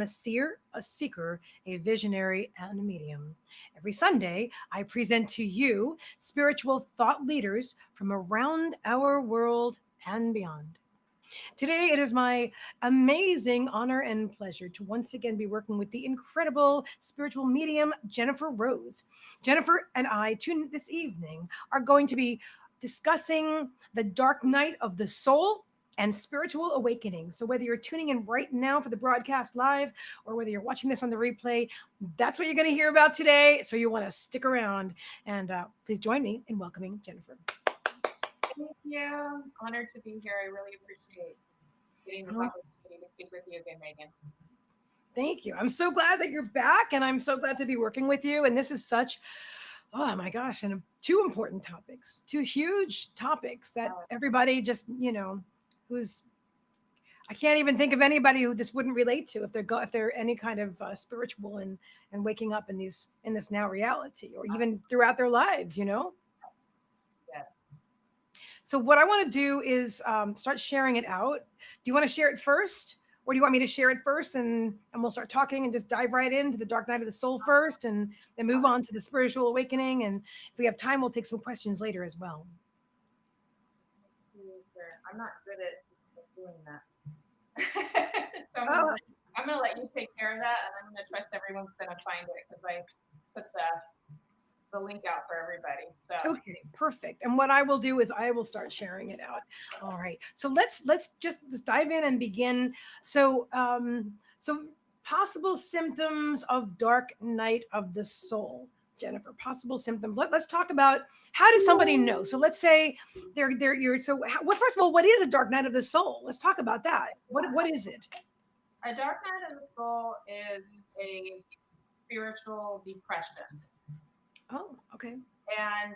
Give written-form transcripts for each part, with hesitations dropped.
a seer, a seeker, a visionary, and a medium. Every Sunday, I present to you spiritual thought leaders from around our world and beyond. Today, it is my amazing honor and pleasure to once again be working with the incredible spiritual medium, Jennifer Rose. Jennifer and I, this evening, are going to be discussing the dark night of the soul and spiritual awakening. So, whether you're tuning in right now for the broadcast live or whether you're watching this on the replay, that's what you're going to hear about today. So, you want to stick around and please join me in welcoming Jennifer. Thank you. Honored to be here. I really appreciate getting this opportunity to speak with you again, Megan. Thank you. I'm so glad that you're back, and I'm so glad to be working with you. And this is such, oh my gosh, and two important topics, two huge topics that everybody just, who's I can't even think of anybody who this wouldn't relate to if they're any kind of spiritual and waking up in this now reality, or even throughout their lives. Yes. So what I want to do is start sharing it out. Do you want to share it first? Or do you want me to share it first and we'll start talking and just dive right into the dark night of the soul first and then move on to the spiritual awakening? And if we have time, we'll take some questions later as well. I'm not good at doing that. So I'm gonna let you take care of that, and I'm gonna trust everyone's gonna find it because I put the link out for everybody. So okay, perfect. And what I will do is I will start sharing it out. All right. So let's just dive in and begin. So possible symptoms of dark night of the soul. Jennifer, possible symptoms. Let's talk about how does somebody know? So let's say you're first of all, what is a dark night of the soul? Let's talk about that. What is it? a dark night of the soul is a spiritual depression. Oh, okay. And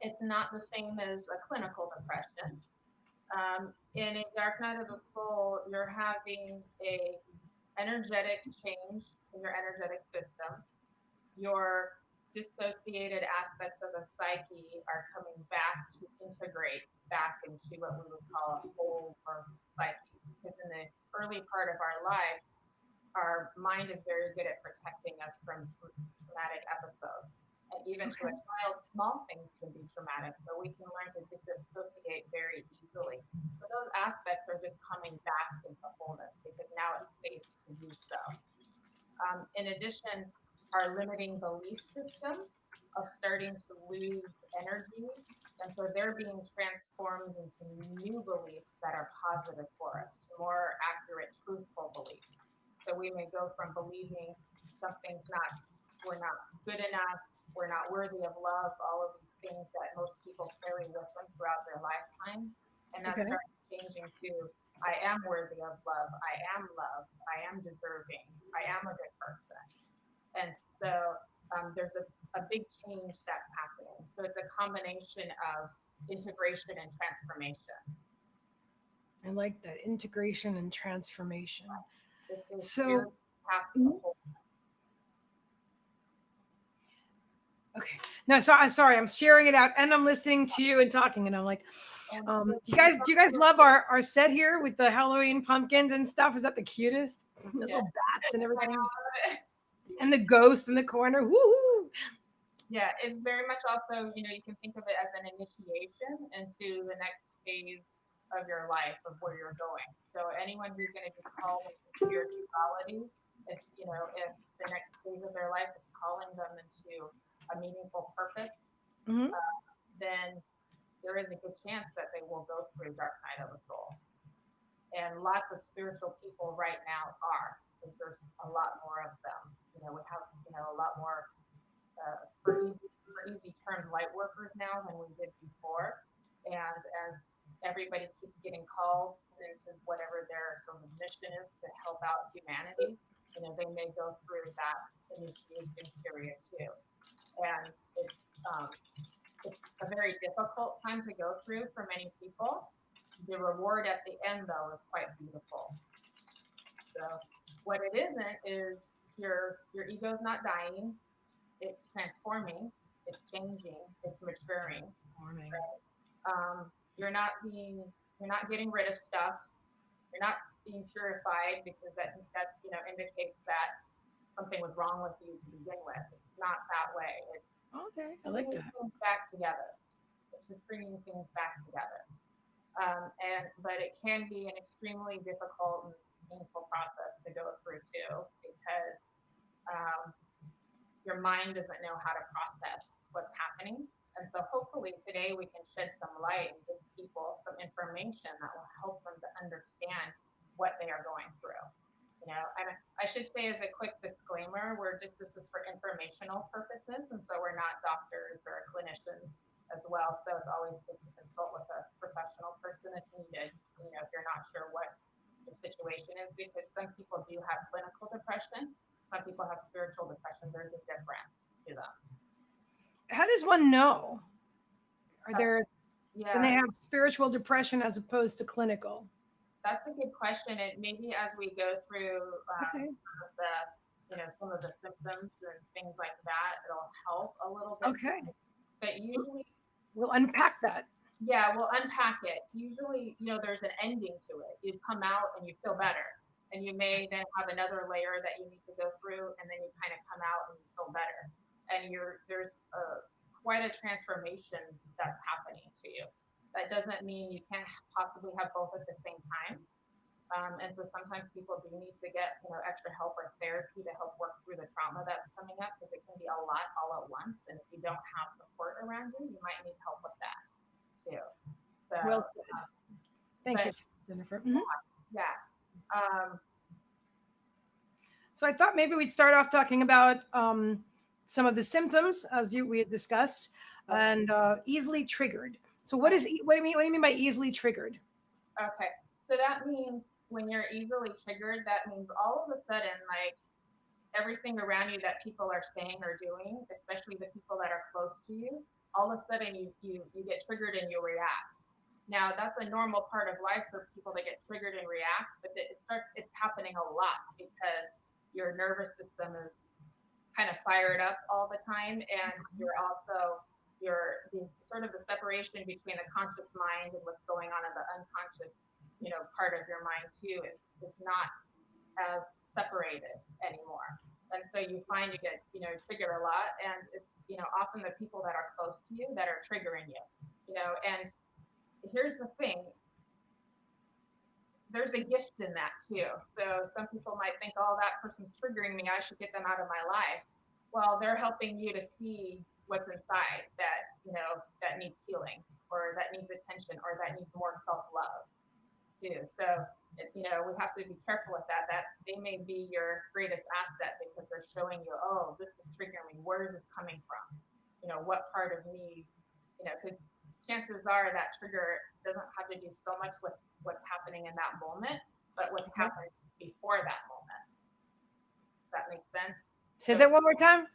it's not the same as a clinical depression. In a dark night of the soul, you're having a energetic change in your energetic system. Your dissociated aspects of the psyche are coming back to integrate back into what we would call a whole birth psyche. Because in the early part of our lives, our mind is very good at protecting us from traumatic episodes. And even to a child, small things can be traumatic. So we can learn to disassociate very easily. So those aspects are just coming back into wholeness because now it's safe to do so. In addition, our limiting belief systems are starting to lose energy. And so they're being transformed into new beliefs that are positive for us, to more accurate, truthful beliefs. So we may go from believing we're not good enough, we're not worthy of love, all of these things that most people carry with them throughout their lifetime. And that starts changing to, I am worthy of love, I am loved, I am deserving, I am a good person. And so there's a big change that's happening. So it's a combination of integration and transformation. I like that, integration and transformation. So path to wholeness. Okay. No, so I'm sorry. I'm sharing it out, and I'm listening to you and talking, and I'm like, do you guys love our set here with the Halloween pumpkins and stuff? Is that the cutest? The little bats and everything, and the ghost in the corner. Woohoo! Yeah, it's very much also, you can think of it as an initiation into the next phase of your life of where you're going. So anyone who's going to be called into spirituality, if the next phase of their life is calling them into a meaningful purpose, then there is a good chance that they will go through dark night of the soul. And lots of spiritual people right now are, because there's a lot more of them. We have, a lot more for easy terms, light workers now than we did before. And as everybody keeps getting called into whatever their sort of mission is to help out humanity, they may go through that initiation period too. And it's a very difficult time to go through for many people. The reward at the end, though, is quite beautiful. So what it isn't is your ego's not dying. It's transforming, it's changing, it's maturing. Right? You're not getting rid of stuff. You're not being purified because that indicates that something was wrong with you to begin with. It's not that way. It's Okay, I like bringing that. things back together. It's just bringing things back together. But it can be an extremely difficult and painful process to go through too, because um, your mind doesn't know how to process what's happening. And so hopefully today we can shed some light and give people some information that will help them to understand what they are going through. And I should say as a quick disclaimer, this is for informational purposes, and so we're not doctors or clinicians as well. So it's always good to consult with a professional person if needed. If you're not sure what your situation is, because some people do have clinical depression, some people have spiritual depression. There's a difference to them. How does one know? Are Uh, there when they yeah, have spiritual depression as opposed to clinical? that's a good question. And maybe as we go through Okay. some of the symptoms and things like that, it'll help a little bit. Okay. But usually, We'll unpack that. yeah, we'll unpack it. Usually, there's an ending to it. You come out and you feel better. And you may then have another layer that you need to go through, and then you kind of come out and you feel better. And there's quite a transformation that's happening to you. That doesn't mean you can't possibly have both at the same time. And so sometimes people do need to get extra help or therapy to help work through the trauma that's coming up, because it can be a lot all at once. And if you don't have support around you, you might need help with that too. So, Well said. Thank but you, Jennifer. Mhm. yeah, um, So I thought maybe we'd start off talking about some of the symptoms, as we had discussed, and easily triggered. So what do you mean by easily triggered? okay. So that means when you're easily triggered, that means all of a sudden, like everything around you that people are saying or doing, especially the people that are close to you, all of a sudden you get triggered and you react. Now that's a normal part of life for people to get triggered and react, but it's happening a lot because your nervous system is kind of fired up all the time, and you're also the sort of the separation between the conscious mind and what's going on in the unconscious, part of your mind too is not as separated anymore. And so you find you get, triggered a lot, and it's, often the people that are close to you that are triggering you, and here's the thing, there's a gift in that too. So some people might think, oh, that person's triggering me, I should get them out of my life. Well, they're helping you to see what's inside that, that needs healing, or that needs attention, or that needs more self-love too. So, we have to be careful with that. That they may be your greatest asset because they're showing you, oh, this is triggering me. Where is this coming from? What part of me, because chances are that trigger doesn't have to do so much with what's happening in that moment, but what's happened before that moment. Does that make sense? Say So that one more time.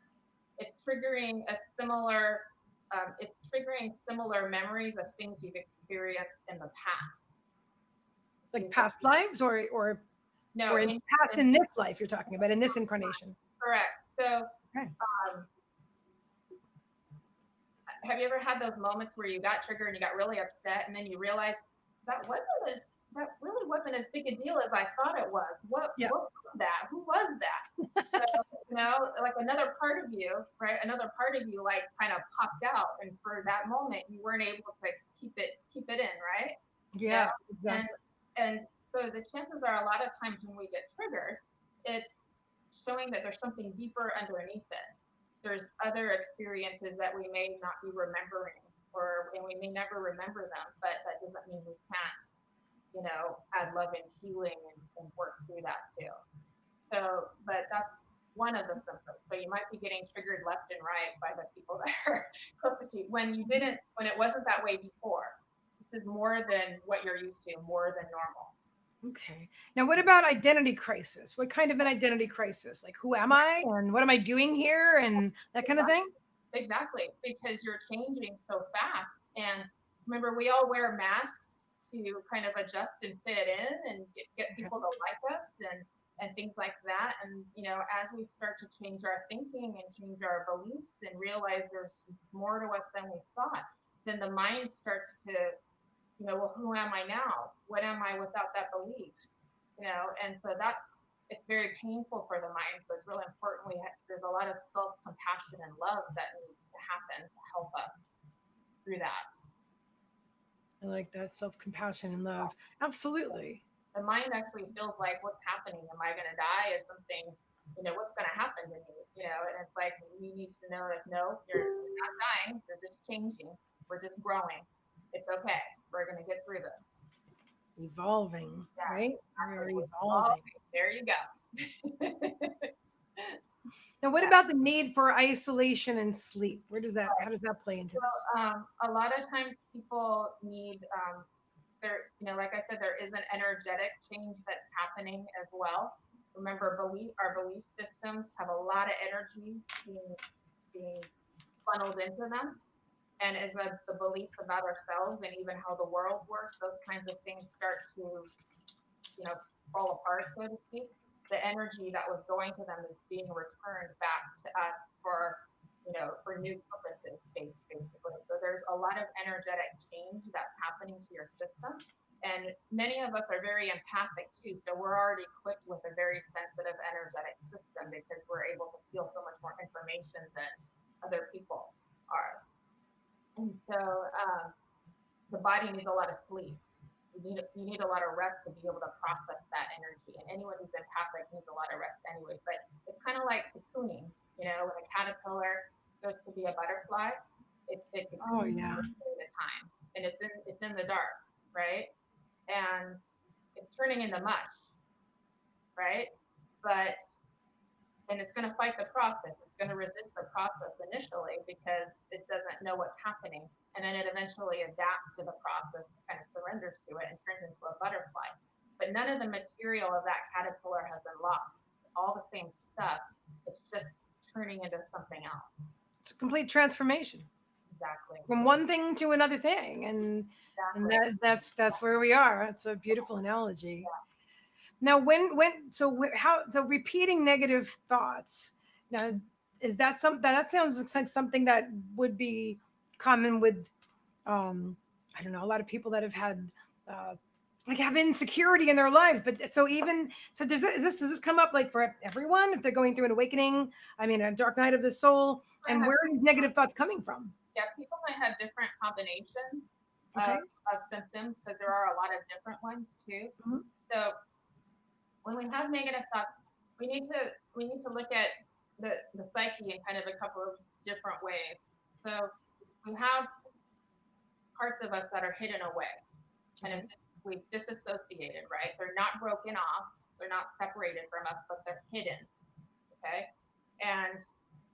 it's triggering it's triggering similar memories of things you've experienced in the past. Like past lives, No, or in past in this life you're talking about, in this incarnation. correct. So, Okay. have you ever had those moments where you got triggered and you got really upset, and then you realize that really wasn't as big a deal as I thought it was? Yeah. What was that? Who was that? So, like another part of you, right? Another part of you, like, kind of popped out, and for that moment, you weren't able to keep it in, right? Yeah, And exactly. and so the chances are a lot of times when we get triggered, it's showing that there's something deeper underneath it. There's other experiences that we may not be remembering, and we may never remember them, but that doesn't mean we can't, add love and healing and work through that too. So, but that's one of the symptoms. So you might be getting triggered left and right by the people that are closest to you when it wasn't that way before. This is more than what you're used to, more than normal. Okay. Now, what about identity crisis? What kind of an identity crisis? Like, who am I and what am I doing here and that kind of thing? Exactly, because you're changing so fast. And remember, we all wear masks to kind of adjust and fit in and get people to like us and things like that. And, as we start to change our thinking and change our beliefs and realize there's more to us than we thought, then the mind starts to, well, who am I now? What am I without that belief? And so it's very painful for the mind. So it's really important. There's a lot of self compassion and love that needs to happen to help us through that. I like that, self-compassion and love. Absolutely. The mind actually feels like, what's happening? Am I going to die? Is something, what's going to happen to me? And it's like, we need to know that no, you're not dying. You're just changing. We're just growing. It's okay. We're going to get through this. Evolving, Yeah, right? We are exactly. evolving. There you go. Now, what Yeah. about the need for isolation and sleep? How does that play into So this? a lot of times people need like I said, there is an energetic change that's happening as well. Remember, our belief systems have a lot of energy being funneled into them, and the beliefs about ourselves and even how the world works, those kinds of things start to fall apart, so to speak. The energy that was going to them is being returned back to us for new purposes, basically. So there's a lot of energetic change that's happening to your system. And many of us are very empathic too. So we're already equipped with a very sensitive energetic system because we're able to feel so much more information than other people are. And so the body needs a lot of sleep. You need a lot of rest to be able to process that energy. And anyone who's empathic needs a lot of rest anyway. But it's kind of like cocooning. When a caterpillar goes to be a butterfly, it Oh, cocoons yeah. for a period of time, and it's in the dark, right? And it's turning into mush, right? But and it's going to fight the process. It's going to resist the process initially because it doesn't know what's happening. And then it eventually adapts to the process, kind of surrenders to it, and turns into a butterfly. But none of the material of that caterpillar has been lost. It's all the same stuff. It's just turning into something else. It's a complete transformation Exactly. from one thing to another thing, and Exactly. that's where we are. It's a beautiful analogy. Now, how repeating negative thoughts? Now, is that something that sounds like something that would be common with, um, I don't know, a lot of people that have had, uh, like, have insecurity in their lives. But so even so, does this come up like for everyone if they're going through an awakening? I mean, a dark night of the soul, and where are these negative thoughts coming from? Yeah, people might have different combinations of, Okay. of symptoms because there are a lot of different ones too. Mhm. So when we have negative thoughts, we need to look at the psyche in kind of a couple of different ways. So we have parts of us that are hidden away, kind of Okay. we've disassociated, right? They're not broken off, they're not separated from us, but they're hidden. Okay. And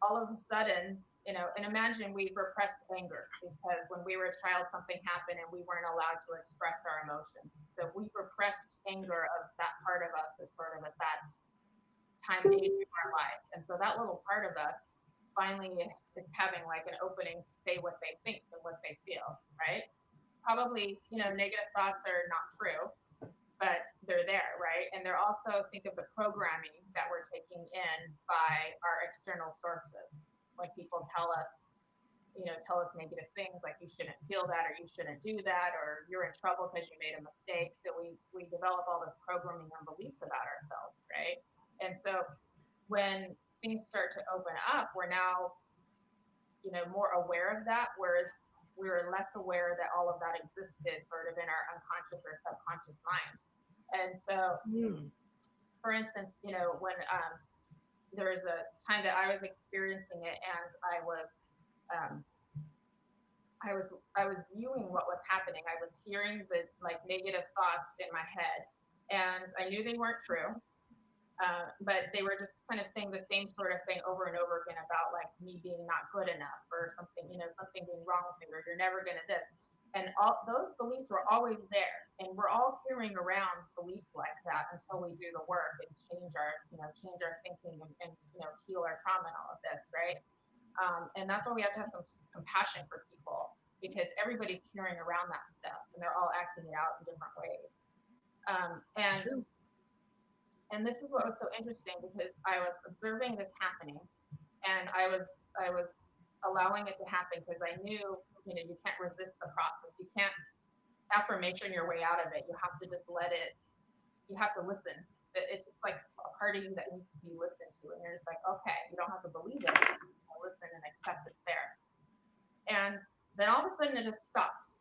all of a sudden, and imagine we've repressed anger because when we were a child, something happened and we weren't allowed to express our emotions. So we repressed anger of that part of us. It's sort of at that time age of our life. And so that little part of us finally is having like an opening to say what they think and what they feel, right? It's probably, negative thoughts are not true, but they're there, right? And they're also, think of the programming that we're taking in by our external sources. When people tell us negative things like you shouldn't feel that, or you shouldn't do that, or you're in trouble because you made a mistake. So we develop all this programming and beliefs about ourselves, right? And so when things start to open up, we're now, more aware of that, whereas we were less aware that all of that existed sort of in our unconscious or subconscious mind. And so, Hmm. for instance, when there was a time that I was experiencing it, and um, I was viewing what was happening. I was hearing the like negative thoughts in my head, and I knew they weren't true. But they were just kind of saying the same sort of thing over and over again about like me being not good enough or something, something being wrong with me, or you're never going to this. And all those beliefs were always there, and we're all carrying around beliefs like that until we do the work and change our thinking, and heal our trauma and all of this, right? And that's why we have to have some compassion for people because everybody's carrying around that stuff and they're all acting it out in different ways. Um, and True. and this is what was so interesting because I was observing this happening, and I was allowing it to happen because I knew, you can't resist the process. You can't affirmation your way out of it. You have to just let it you have to listen. It's just like a part of you that needs to be listened to, and you're just like, okay, you don't have to believe it, you listen and accept it's there. And then all of a sudden it just stopped,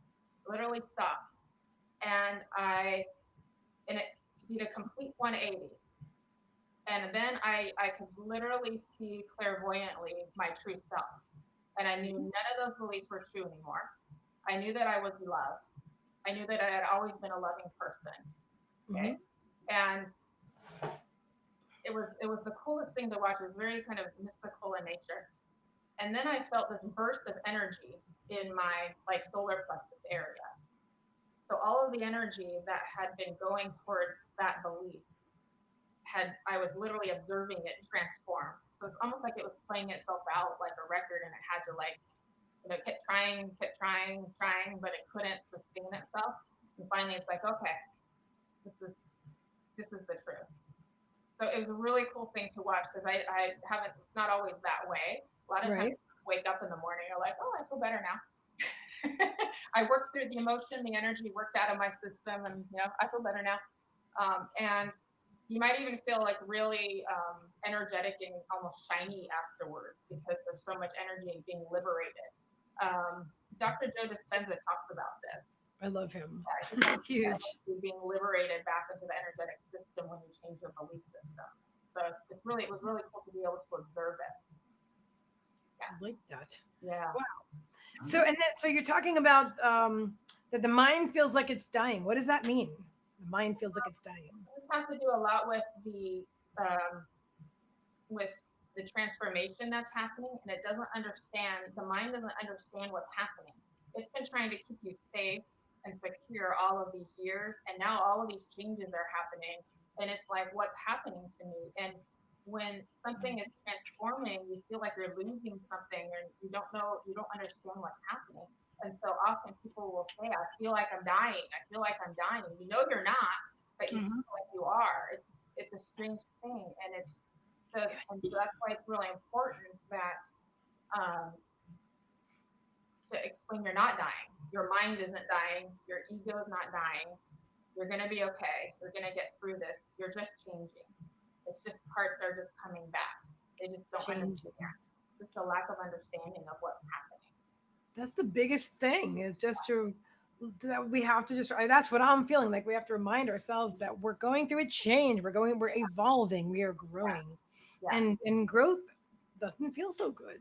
literally stopped, and it did a complete 180. And then I could literally see clairvoyantly my true self. And I knew none of those beliefs were true anymore. I knew that I was love. I knew that I had always been a loving person. Okay. And it was the coolest thing to watch. It was very kind of mystical in nature. And then I felt this burst of energy in my like solar plexus area. So all of the energy that had been going towards that belief I was literally observing it transform. So it's almost like it was playing itself out like a record, and it had to like, kept trying, but it couldn't sustain itself. And finally it's like, okay, this is the truth. So it was a really cool thing to watch, because I haven't, it's not always that way. A lot of times I wake up in the morning, you're like, oh, I feel better now. I worked through the emotion, the energy worked out of my system, and I feel better now. And you might even feel like really energetic and almost shiny afterwards, because there's so much energy being liberated. Dr. Joe Dispenza talks about this. I love him. Huge. Being liberated back into the energetic system when you change your belief systems. So it was really cool to be able to observe it. Yeah. I like that. Yeah. Wow. So you're talking about that the mind feels like it's dying. What does that mean? The mind feels like it's dying. This has to do a lot with the transformation that's happening, and it doesn't understand. The mind doesn't understand what's happening. It's been trying to keep you safe and secure all of these years, and now all of these changes are happening, and it's like, what's happening to me? And when something is transforming, you feel like you're losing something, or you don't understand what's happening. And so often people will say, I feel like I'm dying. I feel like I'm dying. You know you're not, but you feel like you are. It's a strange thing. And so that's why it's really important that to explain you're not dying. Your mind isn't dying. Your ego is not dying. You're going to be okay. You're going to get through this. You're just changing. It's just parts are just coming back. They just don't understand. It's just a lack of understanding of what's happening. That's the biggest thing, is just that we have to that's what I'm feeling like. We have to remind ourselves that we're going through a change. We're evolving. We are growing. Yeah. And growth doesn't feel so good.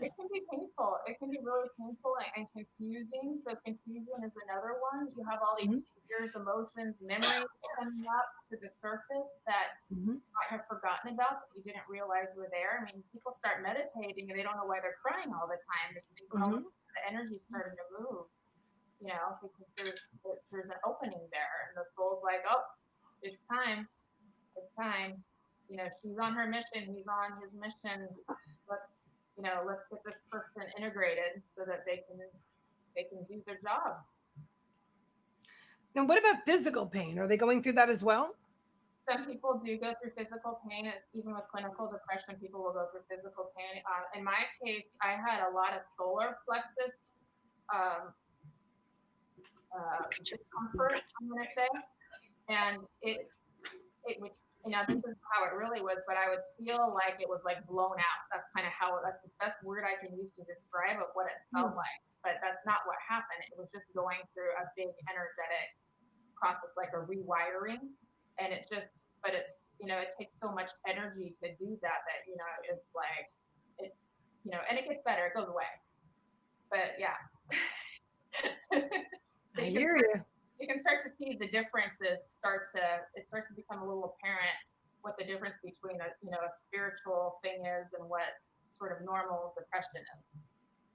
It can be painful. It can be really painful and confusing. So confusion is another one. You have all these fears, emotions, memories coming up to the surface that you might have forgotten about, that you didn't realize were there. I mean, people start meditating and they don't know why they're crying all the time. It's because the energy started to move, because there's an opening there, and the soul's like, oh, it's time. It's time. She's on her mission. He's on his mission. Let's get this person integrated so that they can do their job. And what about physical pain? Are they going through that as well? Some people do go through physical pain. Even with clinical depression, people will go through physical pain. In my case, I had a lot of solar plexus discomfort, I'm going to say. And it would, this is how it really was, but I would feel like it was like blown out. That's kind of that's the best word I can use to describe what it felt like. But that's not what happened. It was just going through a big energetic process, like a rewiring. And it takes so much energy to do that, it's like, and it gets better, it goes away. But yeah. So I hear you. You can start to see the differences it starts to become a little apparent what the difference between a spiritual thing is and what sort of normal depression is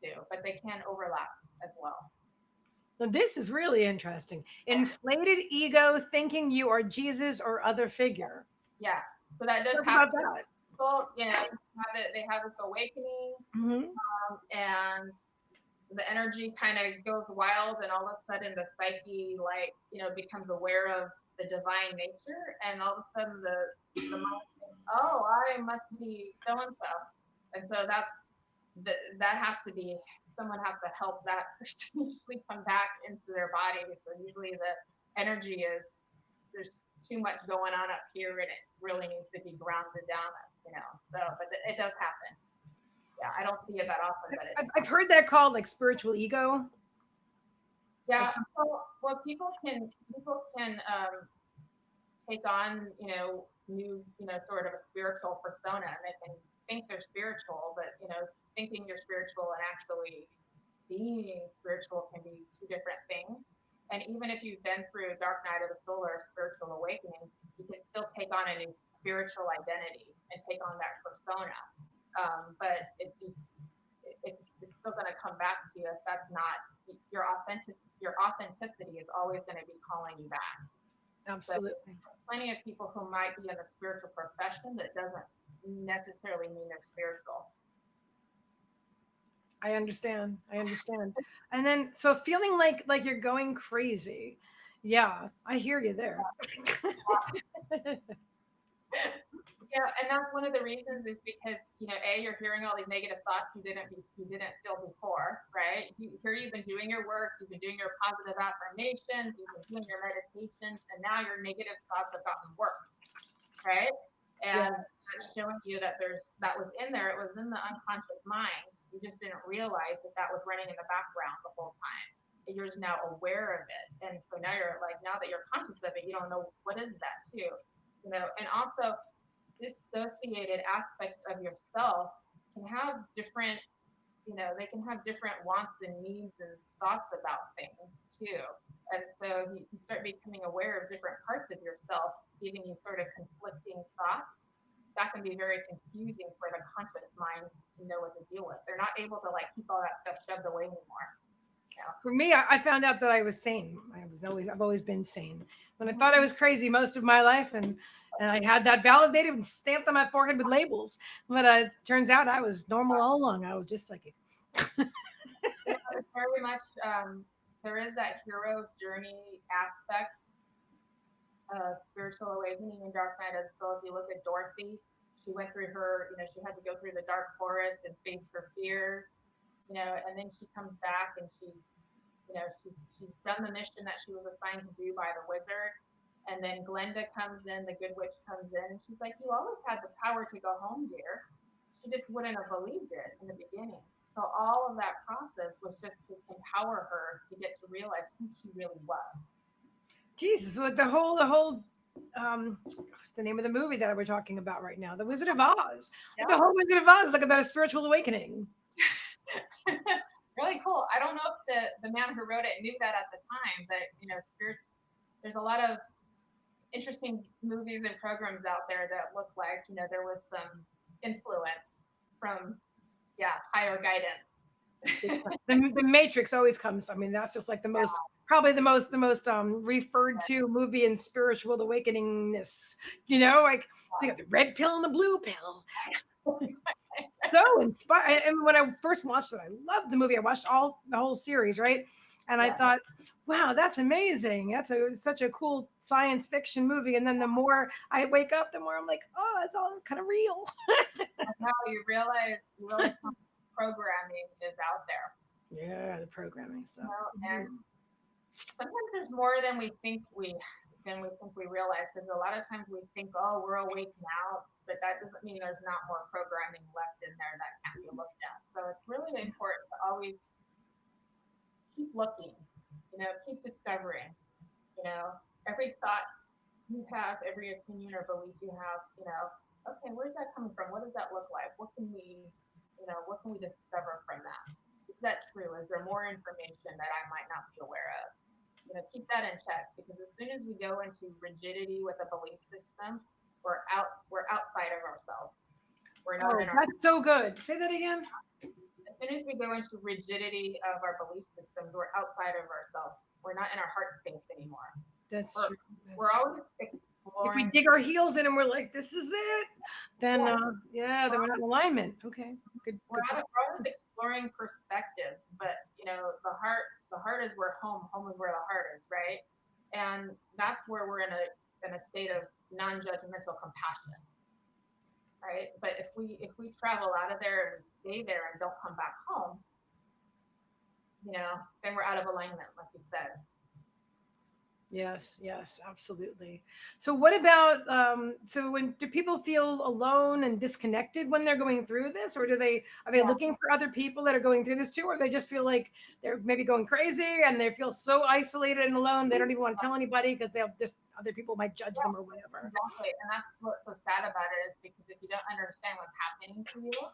too, but they can overlap as well. Now, this is really interesting. Inflated ego, thinking you are Jesus or other figure. Yeah, so that does happen. People, they have this awakening, and the energy kind of goes wild, and all of a sudden the psyche becomes aware of the divine nature, and all of a sudden the mind thinks, oh, I must be so and so, and so that has to be, someone has to help that person usually come back into their body. So usually the energy is there's too much going on up here and it really needs to be grounded down, you know. So, but it does happen. Yeah, I don't see it that often, but it I've heard that called like spiritual ego. Like yeah. Well, people can take on, you know, new, you know, sort of a spiritual persona, and they can think they're spiritual, but you know, thinking you're spiritual and actually being spiritual can be two different things. And even if you've been through a dark night of the soul or a spiritual awakening, you can still take on a new spiritual identity and take on that persona. But it's still going to come back to you if that's not your authenticity is always going to be calling you back. So absolutely. there's plenty of people who might be in the spiritual profession that doesn't necessarily mean they're spiritual. I understand. I understand. And then so feeling like you're going crazy. Yeah, I hear you there. Yeah, and that's one of the reasons is because, you know, A, you're hearing all these negative thoughts you didn't feel before, right? Here you've been doing your work, you've been doing your positive affirmations, you've been doing your meditations, and now your negative thoughts have gotten worse, right? Yeah. And that's showing you that that was in there. It was in the unconscious mind. You just didn't realize that that was running in the background the whole time. You're just now aware of it, and so now you're like, now that you're conscious of it, you don't know what is that too, you know. And also, dissociated aspects of yourself can have different, you know, they can have different wants and needs and thoughts about things too. And so you start becoming aware of different parts of yourself giving you sort of conflicting thoughts. That can be very confusing for the conscious mind to know what to deal with. They're not able to like keep all that stuff shoved away anymore. For me, I found out that I was sane. I've always been sane. When I Mhm. thought I was crazy most of my life, and I had that validated and stamped on my forehead with labels. But turns out I was normal all along. I was just like, Yeah, it's very much, there is that hero's journey aspect of spiritual awakening and dark night of the soul. If you look at Dorothy, she went through her, you know, she had to go through the dark forest and face her fears, you know, and then she comes back and she's, you know, she's done the mission that she was assigned to do by the wizard. And then Glenda comes in, the good witch comes in, and she's like, "You always had the power to go home, dear." She just wouldn't have believed it in the beginning. So all of that process was just to empower her to get to realize who she really was. Jesus, like the whole what's the name of the movie that we're talking about right now? The Wizard of Oz. Like the Yeah. whole Wizard of Oz is like about a spiritual awakening. Really cool. I don't know if the man who wrote it knew that at the time, but you know, spirits. There's a lot of interesting movies and programs out there that look like, you know, there was some influence from, yeah, higher guidance. The Matrix always comes. I mean, that's just like the most probably the most referred to movie in spiritual awakeningness. You know, like they got the red pill and the blue pill. So inspired. And when I first watched it, I loved the movie. I watched all the whole series, right? And I Yeah. thought, wow, that's amazing. That's such a cool science fiction movie. And then the more I wake up, the more I'm like, oh, it's all kind of real. Now you realize how much programming is out there. Yeah, the programming You stuff. know, and sometimes there's more than we realize, because a lot of times we think, oh, we're awake now, but that doesn't mean there's not more programming left in there that can't be looked at. So it's really important to always keep looking, you know, keep discovering, you know, every thought you have, every opinion or belief you have, you know, okay, where's that coming from? What does that look like? What can we discover from that? Is that true? Is there more information that I might not be aware of? You know, keep that in check, because as soon as we go into rigidity with a belief system, we're outside of ourselves. We're not Oh, in our that's so good. Say that again. As soon as we go into rigidity of our belief systems, we're outside of ourselves. We're not in our heart space anymore. That's We're true. we're That's true. always If we exploring. dig our heels in and we're like, this is it, then Yeah, yeah, then we're not in alignment. Okay, good, we're, good point. we're always exploring perspectives, but you know, the heart is where home is where the heart is, right? And that's where we're in a state of non-judgmental compassion, right? But if we travel out of there and stay there and don't come back home, you know, then we're out of alignment, like you said. Yes, yes, absolutely. So what about so when do people feel alone and disconnected when they're going through this, or are they Yeah. looking for other people that are going through this too, or they just feel like they're maybe going crazy and they feel so isolated and alone they don't even want to tell anybody because they'll just other people might judge Yeah, them or whatever. exactly. And that's what's so sad about it is because if you don't understand what's happening to you,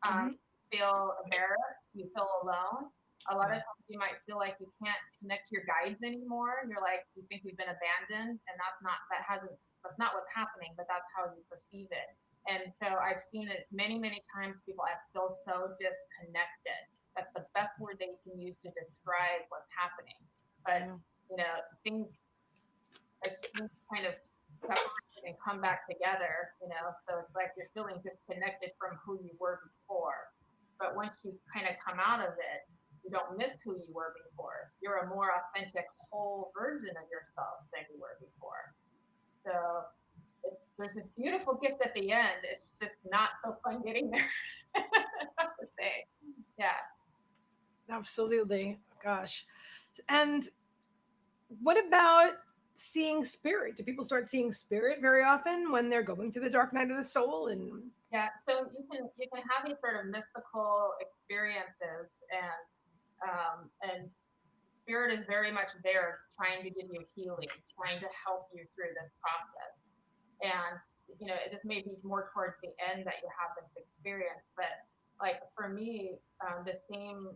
Hmm. you feel embarrassed, you feel alone. A lot of Yeah. times you might feel like you can't connect to your guides anymore. You're like you think you've been abandoned, and that's not what's happening, but that's how you perceive it. And so I've seen it many times. People I feel so disconnected. That's the best word that you can use to describe what's happening. But Yeah. things as things kind of separate and come back together. So it's like you're feeling disconnected from who you were before. But once you kind of come out of it, you don't miss who you were before. You're a more authentic, whole version of yourself than you were before. So there's this beautiful gift at the end. It's just not so fun getting there. I have to say, yeah. Absolutely. Gosh. And what about seeing spirit? Do people start seeing spirit very often when they're going through the dark night of the soul? And Yeah, so you can have these sort of mystical experiences, and spirit is very much there trying to give you healing, trying to help you through this process. And it is maybe more towards the end that you have this experience, but like for me, the same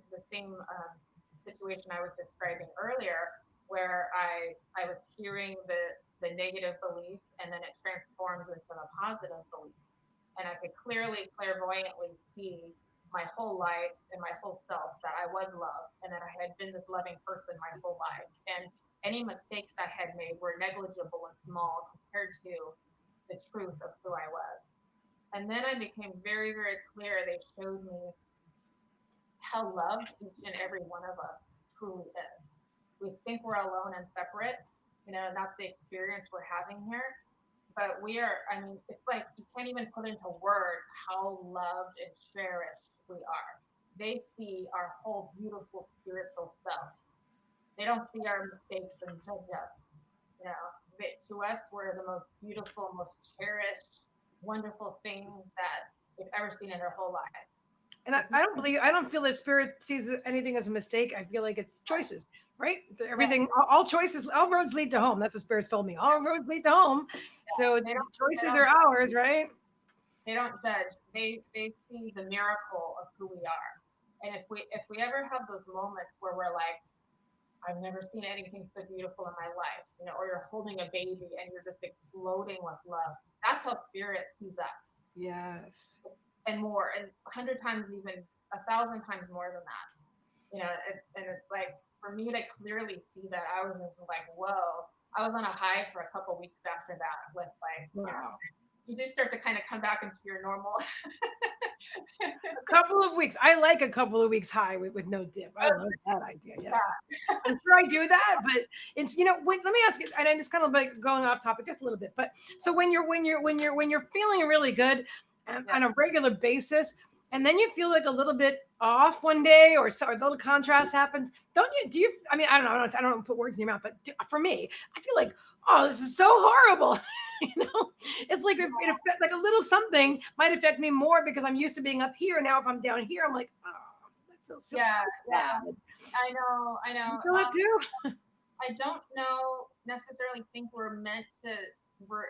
situation I was describing earlier, where I was hearing the negative belief, and then it transformed into a positive belief, and I could clearly, clairvoyantly see my whole life and my whole self that I was loved and that I had been this loving person my whole life. And any mistakes I had made were negligible and small compared to the truth of who I was. And then I became very, very clear. They showed me how loved each and every one of us truly is. We think we're alone and separate, and that's the experience we're having here, but we are, I mean, it's like you can't even put into words how loved and cherished we are. They see our whole beautiful spiritual self. They don't see our mistakes and judge us. To us, we're the most beautiful, most cherished, wonderful thing that they've ever seen in their whole life. If you, I don't feel that spirit sees anything as a mistake. I feel like it's choices, right? yeah, Everything, all choices, all roads lead to home. That's what spirits told me. All roads lead to home. So they don't, they choices don't, are ours, right? they don't judge. They see the miracle of who we are. And if we ever have those moments where we're like, I've never seen anything so beautiful in my life, or you're holding a baby and you're just exploding with love. That's how spirit sees us, Yes. and more, and 100 times, even 1,000 times more than that. And it's like for me to clearly see that, I was just like, whoa. I was on a high for a couple weeks after that with like, Wow. you do start to kind of come back into your normal. A couple of weeks. I like a couple of weeks high with no dip. I love that idea. Yes. Yeah, I'm sure I do that, but it's wait, let me ask you, and it's kind of like going off topic just a little bit, but so when you're feeling really good yeah, on a regular basis, and then you feel like a little bit off one day, or a little contrast happens, don't you? Do you? I mean, I don't want to put words in your mouth, but for me, I feel like, oh, this is so horrible. It's like if it affect, like a little something might affect me more because I'm used to being up here. Now if I'm down here, I'm like, oh, that's yeah, so yeah. bad. I know, I know. You feel it too? I don't know necessarily think we're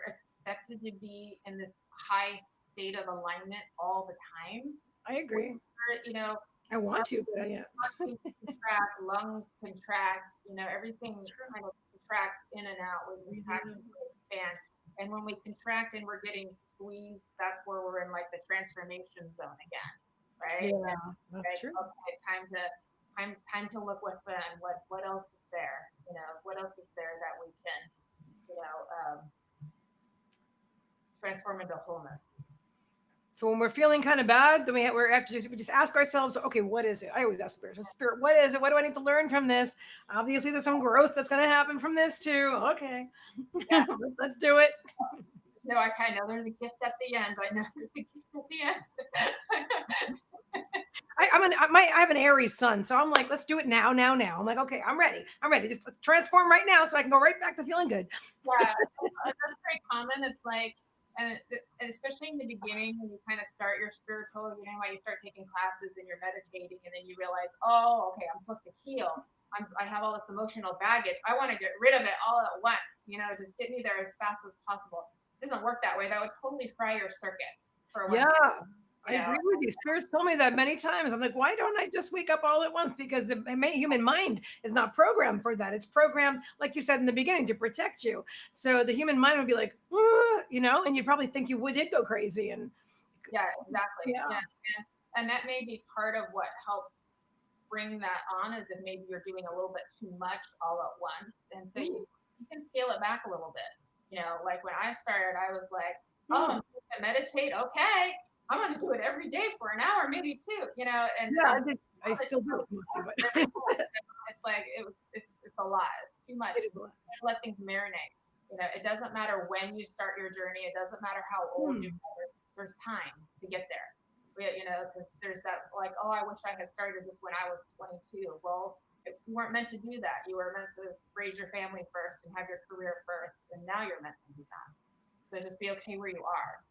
expected to be in this high state of alignment all the time. I We're, agree. you know, I our want to, but I heart beats contract, lungs contract, It's everything true. kind of contracts in and out. We contract Mhm. and we expand. And when we contract and we're getting squeezed, that's where we're in like the transformation zone again, right? And Yeah, it's that's like, true. okay, time to look within. What else is there? What else is there that we can, you know, um, transform into wholeness? So when we're feeling kind of bad, then we're have to we just ask ourselves, okay, what is it? I always ask spirit, spirit, what is it? What do I need to learn from this? Obviously, there's some growth that's going to happen from this too. Okay, Yeah. let's do it. No, I know there's a gift at the end. I know there's a gift at the end. I have an Aries sun, so I'm like, let's do it now, now, now. I'm like, okay, I'm ready. I'm ready. Just transform right now, so I can go right back to feeling good. Yeah, that's very common. It's like, and especially in the beginning, when you kind of start your spiritual, you start taking classes and you're meditating, and then you realize, oh, okay, I'm supposed to heal. I have all this emotional baggage. I want to get rid of it all at once. Just get me there as fast as possible. It doesn't work that way. That would totally fry your circuits for one Yeah, thing. I You know, agree with you. Spirits told me that many times. I'm like, why don't I just wake up all at once? Because the human mind is not programmed for that. It's programmed, like you said in the beginning, to protect you. So the human mind would be like, and you'd probably think you did go crazy. And yeah, exactly. yeah, Yeah, and that may be part of what helps bring that on, is if maybe you're doing a little bit too much all at once, and so you can scale it back a little bit. Like when I started, I was like, oh, I'm supposed to meditate. Okay, I'm going to do it every day for an hour, maybe two. yeah, And I did. I still do it mostly, but it's like it's a lot. It's too much. it is You a lot. gotta let things marinate. It doesn't matter when you start your journey. It doesn't matter how old you are. There's time to get there. Because there's that, like, oh, I wish I had started this when I was 22. Well, you weren't meant to do that. You were meant to raise your family first and have your career first, and now you're meant to do that. So just be okay where you are.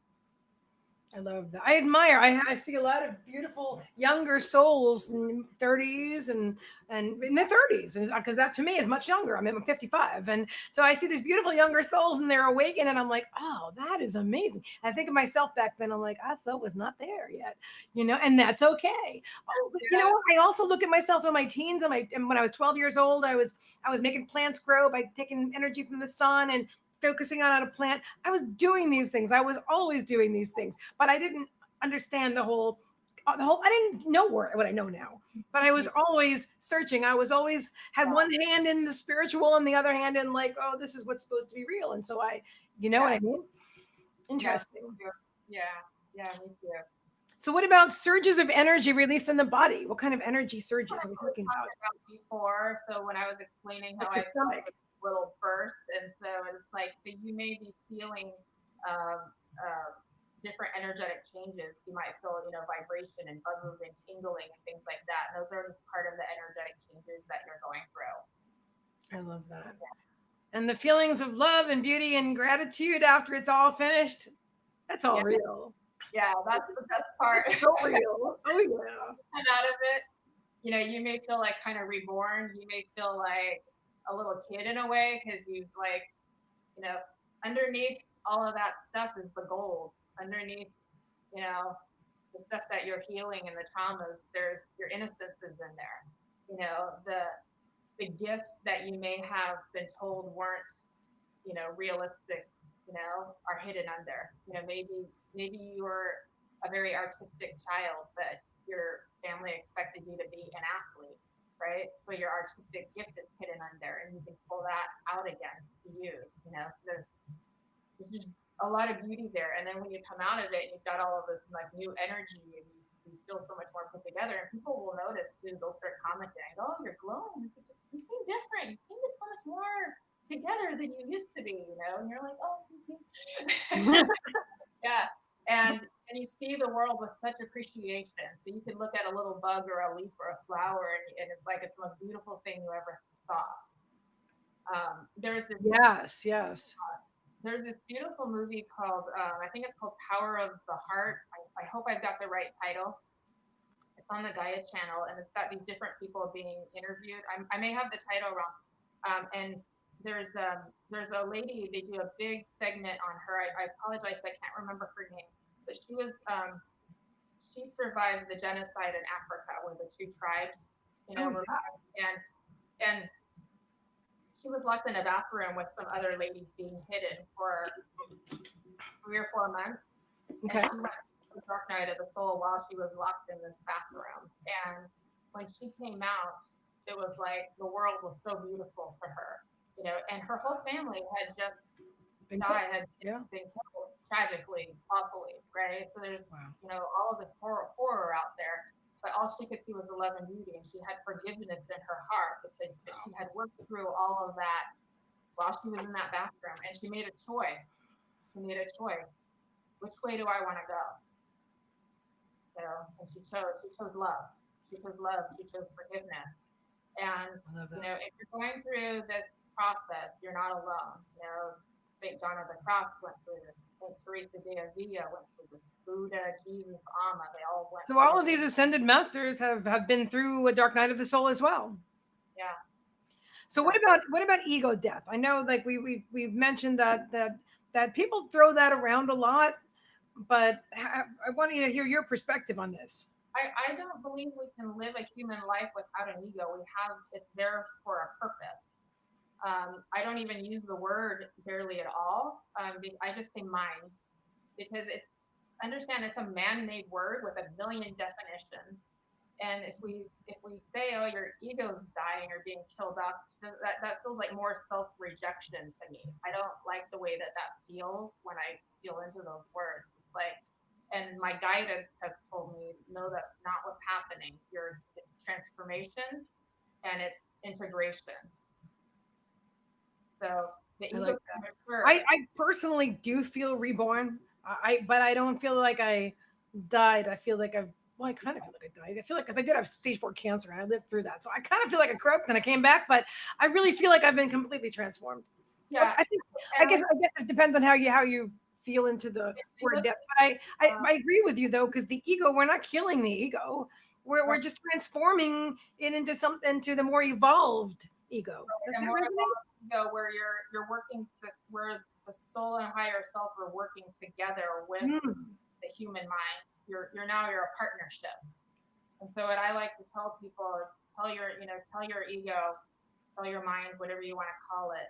I love that. I admire. I see a lot of beautiful younger souls in 30s and in their 30s, and because that to me is much younger. I'm 55, and so I see these beautiful younger souls, and they're awakened, and I'm like, oh, that is amazing. I think of myself back then. I'm like, I still was not there yet, and that's okay. Oh, but you know Yeah, what? I also look at myself in my teens and when I was 12 years old, I was making plants grow by taking energy from the sun and focusing on how to plant. I was doing these things. I was always doing these things, but I didn't understand the whole. I didn't know what I know now, but I was always searching. I was always had one hand in the spiritual and the other hand in like, oh, this is what's supposed to be real. And so you know yeah, what I mean? yeah, Interesting. yeah, yeah. Me too. So what about surges of energy released in the body? What kind of energy surges are we We talking talked about? about before. So when I was explaining how Like I the felt stomach. this little burst, and so it's like, so you may be feeling um, different energetic changes. You might feel, vibration and buzzes and tingling and things like that. And those are just part of the energetic changes that you're going through. I love that. And the feelings of love and beauty and gratitude after it's all finished. That's all Yeah, real. yeah, that's the best part. So real. Oh yeah. Come out of it, you may feel like kind of reborn. You may feel like a little kid in a way, because you've like, you know, underneath all of that stuff is the gold. Underneath, you know, the stuff that you're healing and the traumas, there's your innocence is in there. The gifts that you may have been told weren't, realistic, are hidden under. Maybe you were a very artistic child, but your family expected you to be an athlete, right? So your artistic gift is hidden under, and you can pull that out again to use. So there's just a lot of beauty there. And then when you come out of it, you've got all of this like new energy, and you feel so much more put together. And people will notice too. They'll start commenting, "Oh, you're glowing. You seem different. You seem so much more together than you used to be." And you're like, "Oh, thank you." Yeah. And you see the world with such appreciation. So you can look at a little bug or a leaf or a flower, and it's like it's the most beautiful thing you ever saw. There's this Yes, yes. there's this beautiful movie called, I think it's called Power of the Heart. I hope I've got the right title. It's on the Gaia channel, and it's got these different people being interviewed. I may have the title wrong. And there's a lady. They do a big segment on her. I apologize, I can't remember her name, but she survived the genocide in Africa, where the two tribes, Oh were, yeah. and she was locked in a bathroom with some other ladies being hidden for 3 or 4 months, and Okay. she went through the dark night of the soul while she was locked in this bathroom. And when she came out, it was like the world was so beautiful to her, and her whole family had just Been cool. died, had Yeah. been killed tragically, awfully, right? So there's, Wow. all of this horror out there. But all she could see was the love and beauty, and she had forgiveness in her heart because she had worked through all of that while she was in that bathroom, and she made a choice. She made a choice. Which way do I want to go? And she chose love. She chose love. She chose forgiveness. And, I love you that. know, if you're going through this process, you're not alone. You know, St. John of the Cross went through this. St. Teresa de Avila went through this. Buddha, Jesus, Amma, they all went So all through of this. these ascended masters have been through a dark night of the soul as well. Yeah. So Yeah. what about ego death? I know like we've mentioned that people throw that around a lot, but I want you to hear your perspective on this. I don't believe we can live a human life without an ego. We have, it's there for a purpose. I don't even use the word barely at all. I just say mind because understand it's a man-made word with a million definitions. And if we say, oh, your ego's dying or being killed off, that feels like more self-rejection to me. I don't like the way that feels when I feel into those words. It's like, and my guidance has told me, no, that's not what's happening. It's transformation and it's integration. So the I ego like can that. mature. I personally do feel reborn. But I don't feel like I died. I feel like I kind of feel like I died. I feel like because I did have stage 4 cancer and I lived through that, so I kind of feel like I croaked and I came back. But I really feel like I've been completely transformed. But Yeah, I think and I guess it depends on how you feel into the we word look death. But uh, I agree with you though because the ego, we're not killing the ego. We're just transforming it into something into the more evolved ego. Does and that more resonate? evolved ego where you're working this where the soul and higher self are working together with Mm, the human mind. You're a partnership. And so what I like to tell people is tell your ego, tell your mind, whatever you want to call it,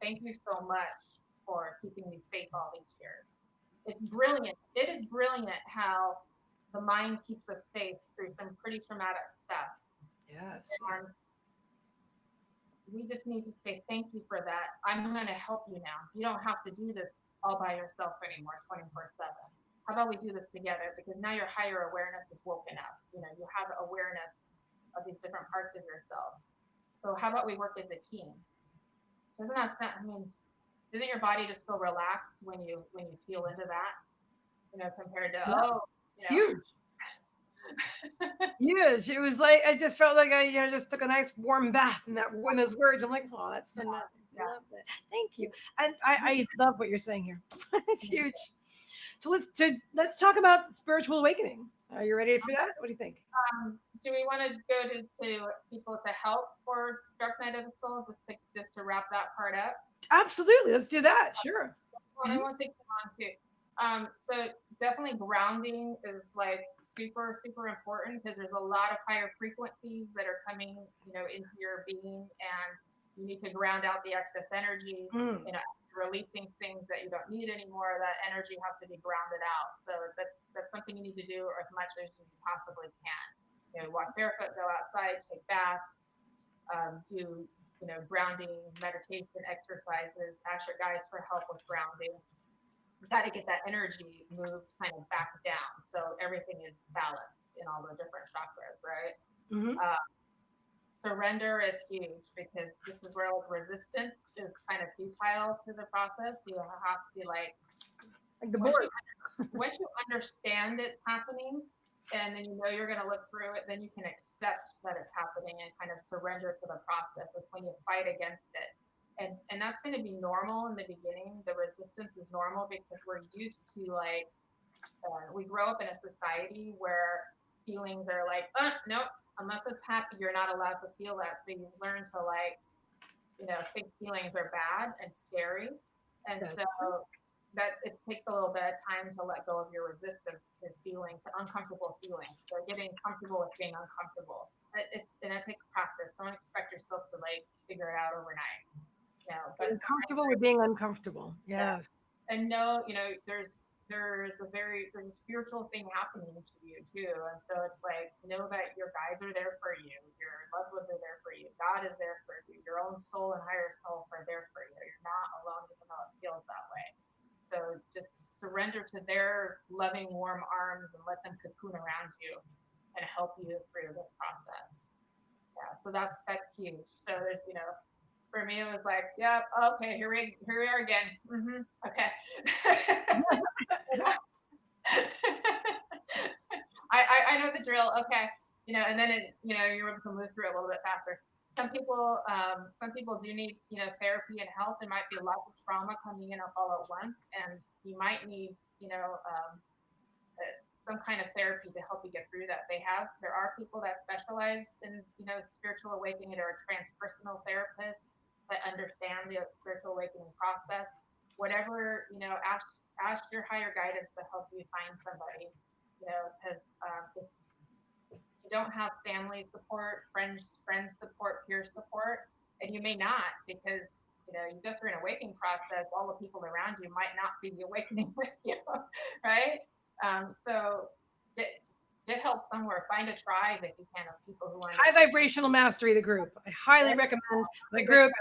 thank you so much for keeping me safe all these years. It's brilliant. It is brilliant how the mind keeps us safe through some pretty traumatic stuff. yes. And we just need to say thank you for that. I'm going to help you now. You don't have to do this all by yourself anymore 24/7. How about we do this together? Because now your higher awareness is woken up. You have awareness of these different parts of yourself. So how about we work as a team? Doesn't that sound, I mean, doesn't your body just feel relaxed when you feel into that? Compared to, Yeah. oh, you know, Huge. Huge. It was like I just felt like I, just took a nice warm bath in those words. I'm like, oh, that's so nice. I yeah. love that. Thank you. And I love what you're saying here. It's huge. So let's talk about spiritual awakening. Are you ready for that? What do you think? Do we want to go to people to help for Dark Night of the Soul just to wrap that part up? Absolutely. Let's do that. Sure. Well, I Mhm. won't take too long too. So definitely grounding is like super, super important because there's a lot of higher frequencies that are coming, into your being, and you need to ground out the excess energy. Mm. Releasing things that you don't need anymore. That energy has to be grounded out. So that's something you need to do as much as you possibly can. Walk barefoot, go outside, take baths, do grounding, meditation exercises, ask your guides for help with grounding. You've got to get that energy moved kind of back down so everything is balanced in all the different chakras, right? Hmm. Uh, Surrender is huge because this is where like resistance is kind of futile to the process. You have to be like, Like the once board. you once you understand it's happening, and then you're going to look through it, then you can accept that it's happening and kind of surrender to the process. It's when you fight against it, and that's going to be normal in the beginning. The resistance is normal because we're used to like we grow up in a society where feelings are like, nope, unless it's happy, you're not allowed to feel that. So you learn to like think feelings are bad and scary. And That's so that it takes a little bit of time to let go of your resistance to uncomfortable feelings. So getting comfortable with being uncomfortable. It takes practice. Don't expect yourself to like figure it out overnight. But getting comfortable with being uncomfortable. yeah, Yes. and no, there's a spiritual thing happening to you too, and so it's like know that your guides are there for you, your loved ones are there for you, God is there for you, your own soul and higher self are there for you. You're not alone, even though it feels that way. So just surrender to their loving, warm arms and let them cocoon around you and help you through this process. Yeah, so that's huge. So there's for me it was like, yep, okay, here we are again. Okay. I know the drill. Okay. and then you're able to move through it a little bit faster. Some people do need, therapy and help. There might be lots of trauma coming in all at once, and you might need, some kind of therapy to help you get through that. There are people that specialize in, spiritual awakening, or transpersonal therapists that understand the spiritual awakening process. Whatever, ask your higher guidance to help you find somebody, because if you don't have family support, friends support, peer support, and you may not, because you go through an awakening process, all the people around you might not be awakening with you, right? So get help somewhere. Find a tribe if you can, of people who High understand. vibrational mastery, the group. I highly recommend my Great. group.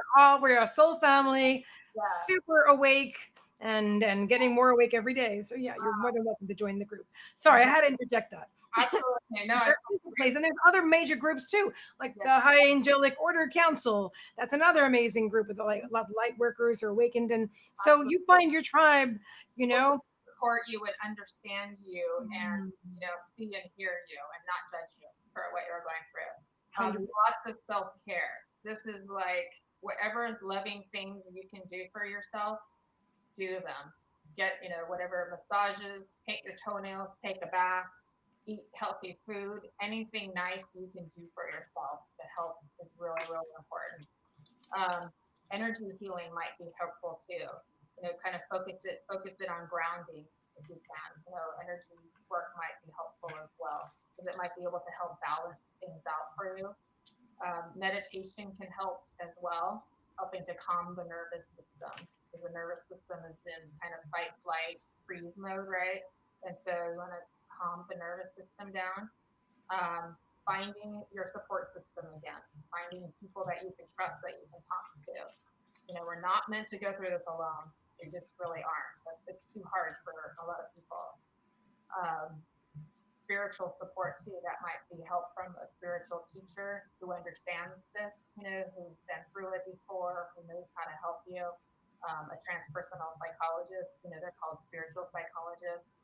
We're a soul family, Yeah, super awake and getting more awake every day. So yeah, you're more than welcome to join the group. Sorry, I had to interject that. absolutely. No, I There totally is a agree. place, and there's other major groups too, like Yeah, the High Angelic Order Council. That's another amazing group of a lot of light workers or awakened. And so absolutely. you find your tribe, you People who know. support you and understand you, and Mm, see and hear you, and not judge you for what you're going through. 100. Lots of self-care. This is like, whatever loving things you can do for yourself, do them. Get, whatever massages, paint your toenails, take a bath, eat healthy food. Anything nice you can do for yourself to help is really, really important. Um, Energy healing might be helpful too. Kind of focus it on grounding if you can. Energy work might be helpful as well, because it might be able to help balance things out for you. Meditation can help as well, helping to calm the nervous system, because the nervous system is in kind of fight, flight, freeze mode, right? And so you want to calm the nervous system down. Finding your support system again, finding people that you can trust, that you can talk to. We're not meant to go through this alone. We just really aren't. It's too hard for a lot of people. Um, Spiritual support too, that might be help from a spiritual teacher who understands this, who's been through it before, who knows how to help you. A transpersonal psychologist, they're called spiritual psychologists.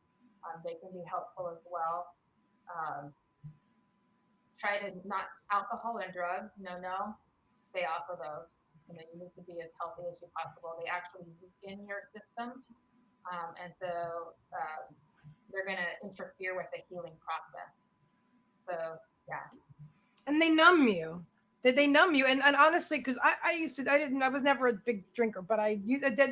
They can be helpful as well. Um, Try to not alcohol and drugs. No, stay off of those. You need to be as healthy as you possible. They actually weaken your system, and so they're going to interfere with the healing process. So yeah, And they numb you. Did they numb you? And honestly, because I used to, I was never a big drinker, but I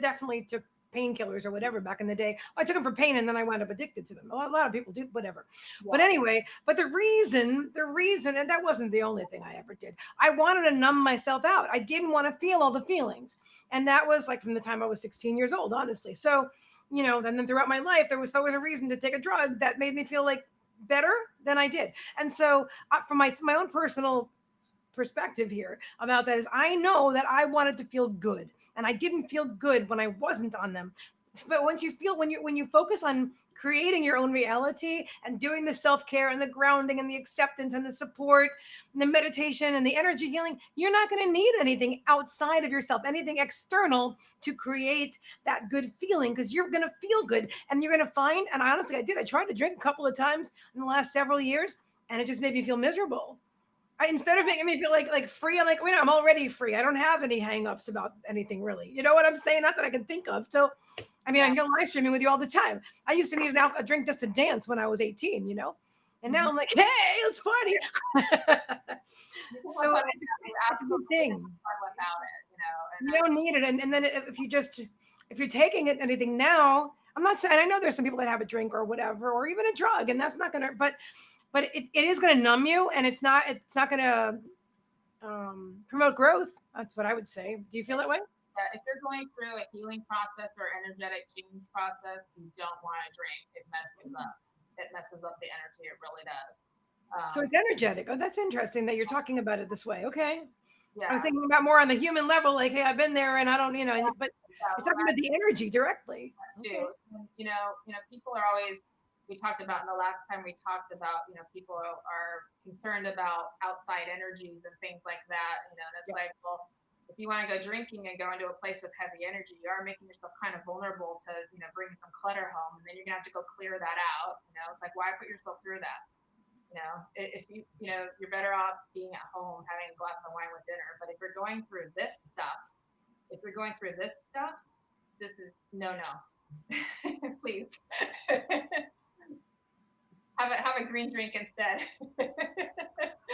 definitely took painkillers or whatever back in the day. I took them for pain, and then I wound up addicted to them. A lot of people do, whatever. But yeah, anyway, but the reason, and that wasn't the only thing I ever did. I wanted to numb myself out. I didn't want to feel all the feelings, and that was like from the time I was 16 years old, honestly. So, and then throughout my life, there was always a reason to take a drug that made me feel like better than I did. And so, from my own personal perspective here about that is I know that I wanted to feel good, and I didn't feel good when I wasn't on them. But once you feel when you focus on creating your own reality and doing the self-care and the grounding and the acceptance and the support and the meditation and the energy healing, you're not going to need anything outside of yourself, anything external to create that good feeling, because you're going to feel good, and you're going to find, and I tried to drink a couple of times in the last several years, and it just made me feel miserable. Instead of making me feel like free, I'm like, wait, I'm already free. I don't have any hangups about anything really. You know what I'm saying? Not that I can think of. So, I mean, yeah. I'm here live streaming with you all the time. I used to need a drink just to dance when I was 18. And now Mm-hmm. I'm like, hey, let's party. You can have So fun with that. You it's a good absolutely can thing. have fun without it, and You that's don't need it. And then if you're taking it anything now, I'm not saying, I know there's some people that have a drink or whatever, or even a drug, and that's not gonna, but it is going to numb you, and it's not going to promote growth. That's what I would say. Do you feel that way? if you're going through a healing process or energetic change process, you don't want to drink. It messes up. It messes up the energy. It really does. So Um, it's energetic. Oh, that's interesting that you're talking about it this way. Okay. I was yeah, thinking about more on the human level, like, hey, I've been there and I don't, yeah, but yeah. you're Well, talking about the energy directly. that too. Okay. And, people are always. We talked about in the last time we talked about, people are concerned about outside energies and things like that. And it's Yeah. like, well, if you want to go drinking and go into a place with heavy energy, you are making yourself kind of vulnerable to, bringing some clutter home, and then you're gonna have to go clear that out. It's like, why put yourself through that? If you're better off being at home having a glass of wine with dinner. But if you're going through this stuff, if you're going through this stuff, this is no, no. Please have a green drink instead.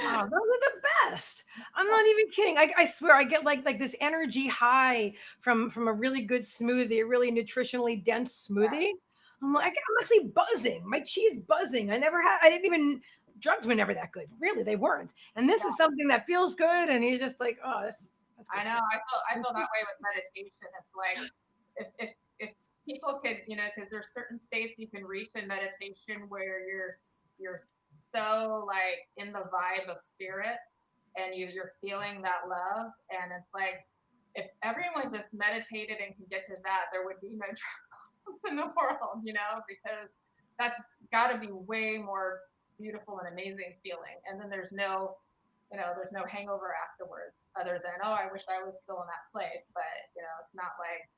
Oh, those are the best. I'm not even kidding. I swear I get like this energy high from a really good smoothie, a really nutritionally dense smoothie. I'm actually buzzing. My chi is buzzing. I didn't even drugs were never that good. Really, they weren't. And this is something that feels good and you're just like, oh, that's I good know. stuff. I feel that way with meditation. It's like if people could, because there's certain states you can reach in meditation where you're so like in the vibe of spirit, and you're feeling that love, and it's like if everyone just meditated and could get to that, there would be no troubles in the world, because that's got to be way more beautiful and amazing feeling. And then there's no hangover afterwards, other than, oh, I wish I was still in that place, but it's not like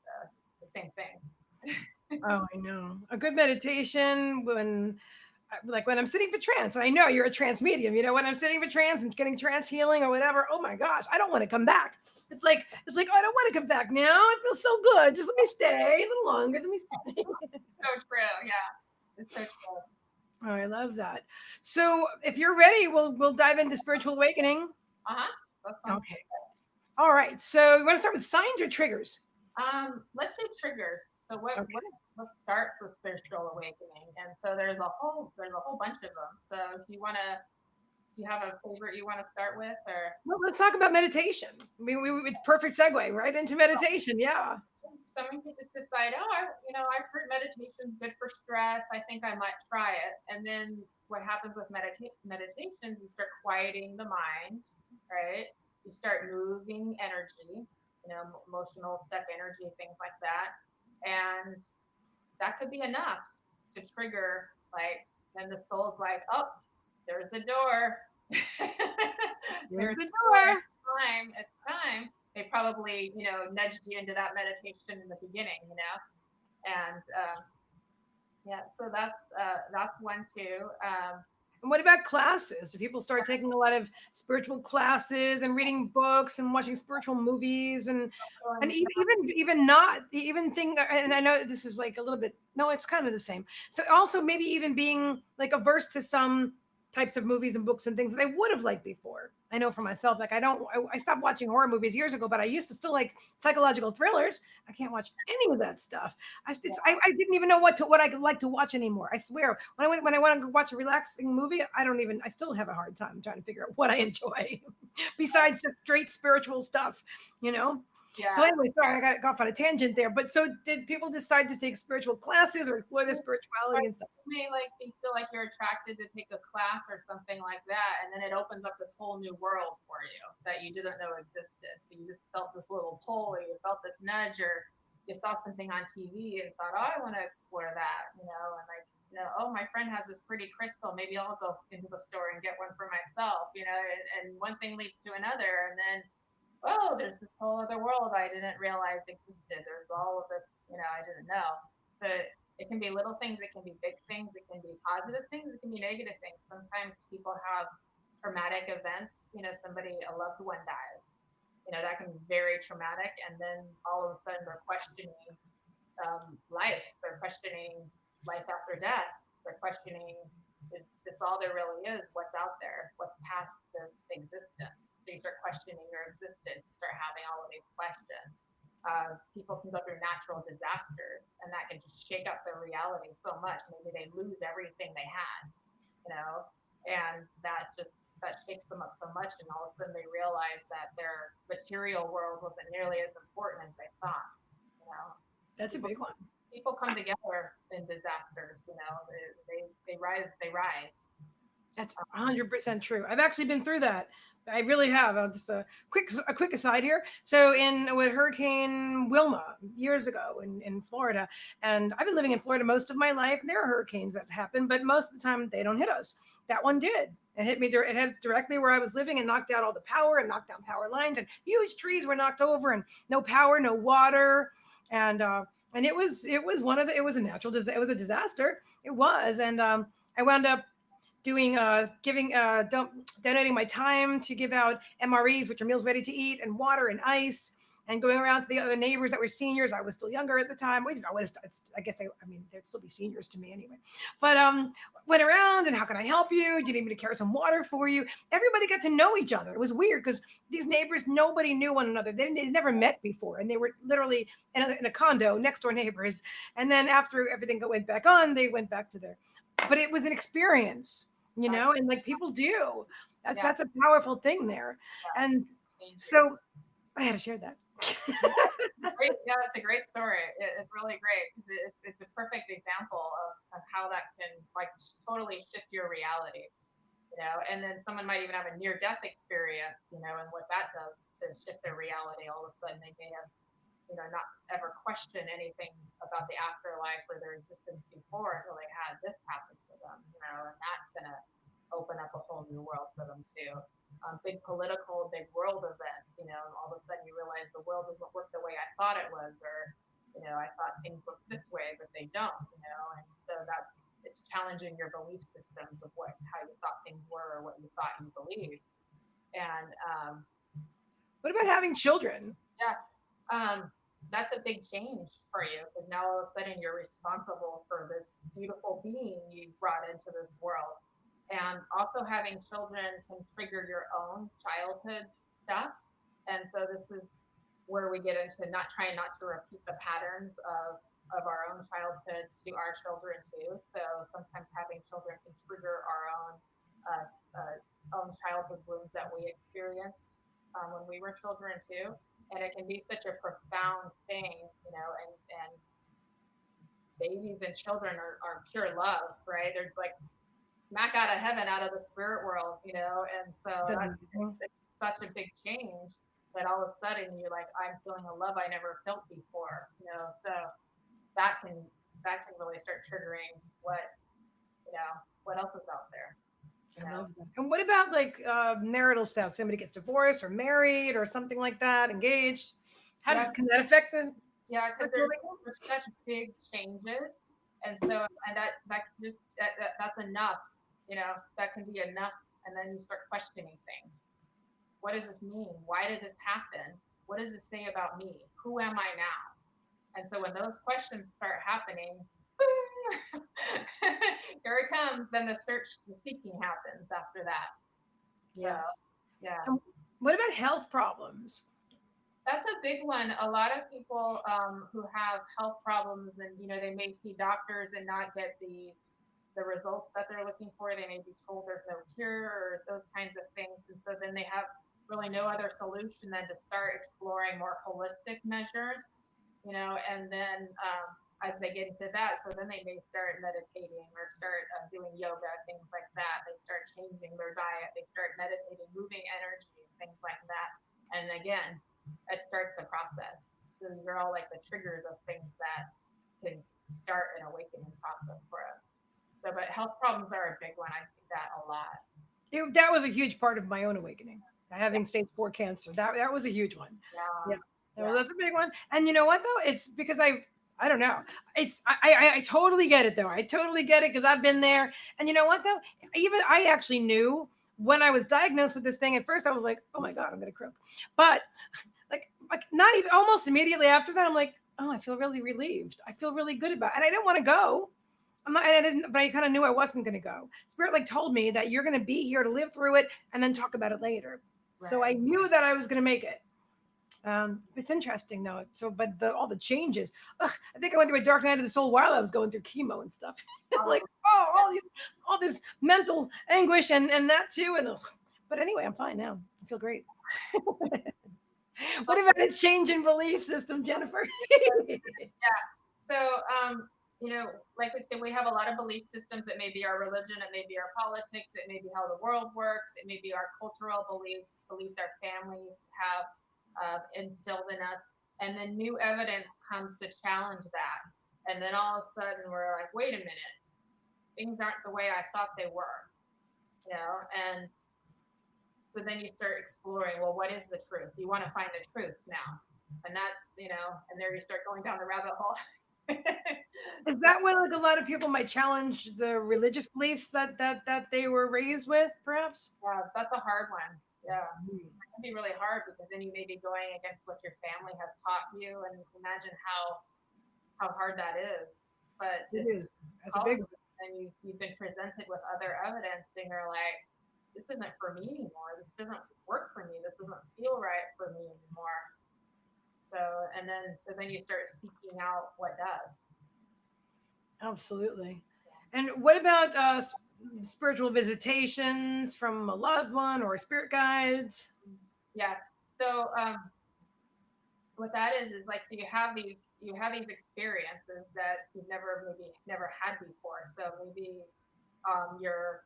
the same thing. Oh, I know. A good meditation like when I'm sitting for trance, and I know you're a trance medium, when I'm sitting for trance and getting trance healing or whatever, oh my gosh, I don't want to come back. It's like, oh, I don't want to come back now. It feels so good. Just let me stay a little longer. Let me stay. So true. Yeah. It's so true. Oh, I love that. So if you're ready, we'll dive into spiritual awakening. Uh-huh. That sounds Okay. All right. So you want to start with signs or triggers? Let's say triggers. So Okay. what starts with spiritual awakening? And so there's a whole bunch of them. So do you have a favorite you want to start with, or Well, let's talk about meditation. I mean, it's perfect segue right into meditation. Yeah. someone could just decide, oh, I've heard meditation's good for stress. I think I might try it. And then what happens with meditations, you start quieting the mind, right? You start moving energy, emotional stuck energy, things like that. And that could be enough to trigger, like, then the soul's like, oh, there's the door. Here's There's the the door. door. It's time. They probably, nudged you into that meditation in the beginning, and yeah, so that's one too. And what about classes? Do people start taking a lot of spiritual classes and reading books and watching spiritual movies and even not even thing? And I know this is like a little bit, no, it's kind of the same. So also maybe even being like averse to some types of movies and books and things that I would have liked before. I know for myself, like I stopped watching horror movies years ago, but I used to still like psychological thrillers. I can't watch any of that stuff. I didn't even know what I could like to watch anymore. I swear, when I want to watch a relaxing movie, I still have a hard time trying to figure out what I enjoy besides just straight spiritual stuff, you know. So Yeah, anyway, sorry, I got off on a tangent there. But so did people decide to take spiritual classes or explore their or spirituality and stuff? you may like you feel like you're attracted to take a class or something like that, and then it opens up this whole new world for you that you didn't know existed. So you just felt this little pull, or you felt this nudge, or you saw something on TV and thought, oh, I want to explore that, and like, oh, my friend has this pretty crystal. Maybe I'll go into the store and get one for myself, and one thing leads to another, and then, oh, there's this whole other world I didn't realize existed. There's all of this, I didn't know. So it can be little things, it can be big things, it can be positive things, it can be negative things. Sometimes people have traumatic events, somebody, a loved one dies. That can be very traumatic. And then all of a sudden they're questioning life. They're questioning life after death. They're questioning, is this all there really is? What's out there? What's past this existence? So you start questioning your existence. You start having all of these questions. People can go through natural disasters, and that can just shake up their reality so much. Maybe they lose everything they had, and that shakes them up so much, and all of a sudden they realize that their material world wasn't nearly as important as they thought. You know, That's a people big one. people come together in disasters. They rise. That's 100% true. I've actually been through that. I really have. I'll just a quick aside here. So in with Hurricane Wilma years ago in Florida, and I've been living in Florida most of my life. And there are hurricanes that happen, but most of the time they don't hit us. That one did. It hit me. It hit directly where I was living and knocked out all the power and knocked down power lines, and huge trees were knocked over and no power, no water, and it was a natural. It was a disaster. It was, and I wound up doing giving donating my time to give out MREs, which are meals ready to eat, and water and ice, and going around to the other neighbors that were seniors. I was still younger at the time. I guess I mean they'd still be seniors to me anyway. But went around and how can I help you? Do you need me to carry some water for you? Everybody got to know each other. It was weird because these neighbors, nobody knew one another. They'd never met before, and they were literally in a condo next door neighbors. And then after everything went back on, they went back to their. But it was an experience, and like people do. Yeah. That's a powerful thing there, and so I had to share that. Great. Yeah, it's a great story. It's really great because it's a perfect example of how that can like totally shift your reality, and then someone might even have a near death experience, and what that does to shift their reality. All of a sudden they may have, not ever question anything about the afterlife or their existence before until they had this happen to them, and that's going to open up a whole new world for them too. Big political, big world events, all of a sudden you realize the world doesn't work the way I thought it was, or, I thought things work this way, but they don't, and so it's challenging your belief systems of how you thought things were or what you thought you believed. And what about having children? yeah, that's a big change for you because now all of a sudden you're responsible for this beautiful being you brought into this world. And also having children can trigger your own childhood stuff. And so this is where we get into not trying not to repeat the patterns of our own childhood to our children too. So sometimes having children can trigger our own childhood wounds that we experienced when we were children too, and it can be such a profound thing, and babies and children are pure love, right? They're like smack out of heaven, out of the spirit world, and so it's such a big change that all of a sudden you're like, I'm feeling a love I never felt before, so that can really start triggering you know what else is out there, I love that. And what about like marital stuff? Somebody gets divorced or married or something like that, engaged. yeah, Can that affect the yeah, because spiritual there's such big changes, and so and that can just that's enough, that can be enough, and then you start questioning things. What does this mean? Why did this happen? What does this say about me? Who am I now? And so when those questions start happening, here it comes. Then the seeking happens after that. So yes. yeah. And what about health problems? That's a big one. A lot of people who have health problems, and they may see doctors and not get the results that they're looking for. They may be told there's no cure or those kinds of things, and so then they have really no other solution than to start exploring more holistic measures, and then as they get into that, so then they may start meditating or start doing yoga, things like that. They start changing their diet. They start meditating, moving energy, things like that. And again, it starts the process. So these are all like the triggers of things that can start an awakening process for us. So, but health problems are a big one. I see that a lot. That was a huge part of my own awakening. Yeah, Having stage 4 cancer. That was a huge one. Yeah. yeah, Well, yeah. that's a big one. And you know what though? It's because I don't know. I totally get it though. I totally get it because I've been there. And you know what though? Even I actually knew when I was diagnosed with this thing. At first, I was like, "Oh my god, I'm gonna croak," but like not even almost immediately after that, I'm like, "Oh, I feel really relieved. I feel really good about it." And I didn't want to go. I didn't, but I kind of knew I wasn't going to go. Spirit like told me that you're going to be here to live through it and then talk about it later. So I Right. knew that I was going to make it. It's interesting though. So, but all the changes. Ugh, I think I went through a dark night of the soul while I was going through chemo and stuff. Like, Oh, oh, all this mental anguish and that too. And ugh. But anyway, I'm fine now. I feel great. What about a change in belief system, Jennifer? yeah. So, like I said, we have a lot of belief systems. It may be our religion, it may be our politics, it may be how the world works, it may be our cultural beliefs our families have instilled in us. And then new evidence comes to challenge that. And then all of a sudden we're like, wait a minute, things aren't the way I thought they were, and so then you start exploring, well, what is the truth? You want to find the truth now. And that's, and there you start going down the rabbit hole. Is that when like a lot of people might challenge the religious beliefs that they were raised with, perhaps? Yeah, that's a hard one. Yeah. Mm. Can be really hard because then you may be going against what your family has taught you, and imagine how hard that is. But It if is. That's a call big one. and you've been presented with other evidence, and you're like, this isn't for me anymore. This doesn't work for me. This doesn't feel right for me anymore. So then you start seeking out what does. Absolutely. And what about spiritual visitations from a loved one or spirit guides? Yeah. So what that is like, so you have these experiences that you've never had before. So maybe you're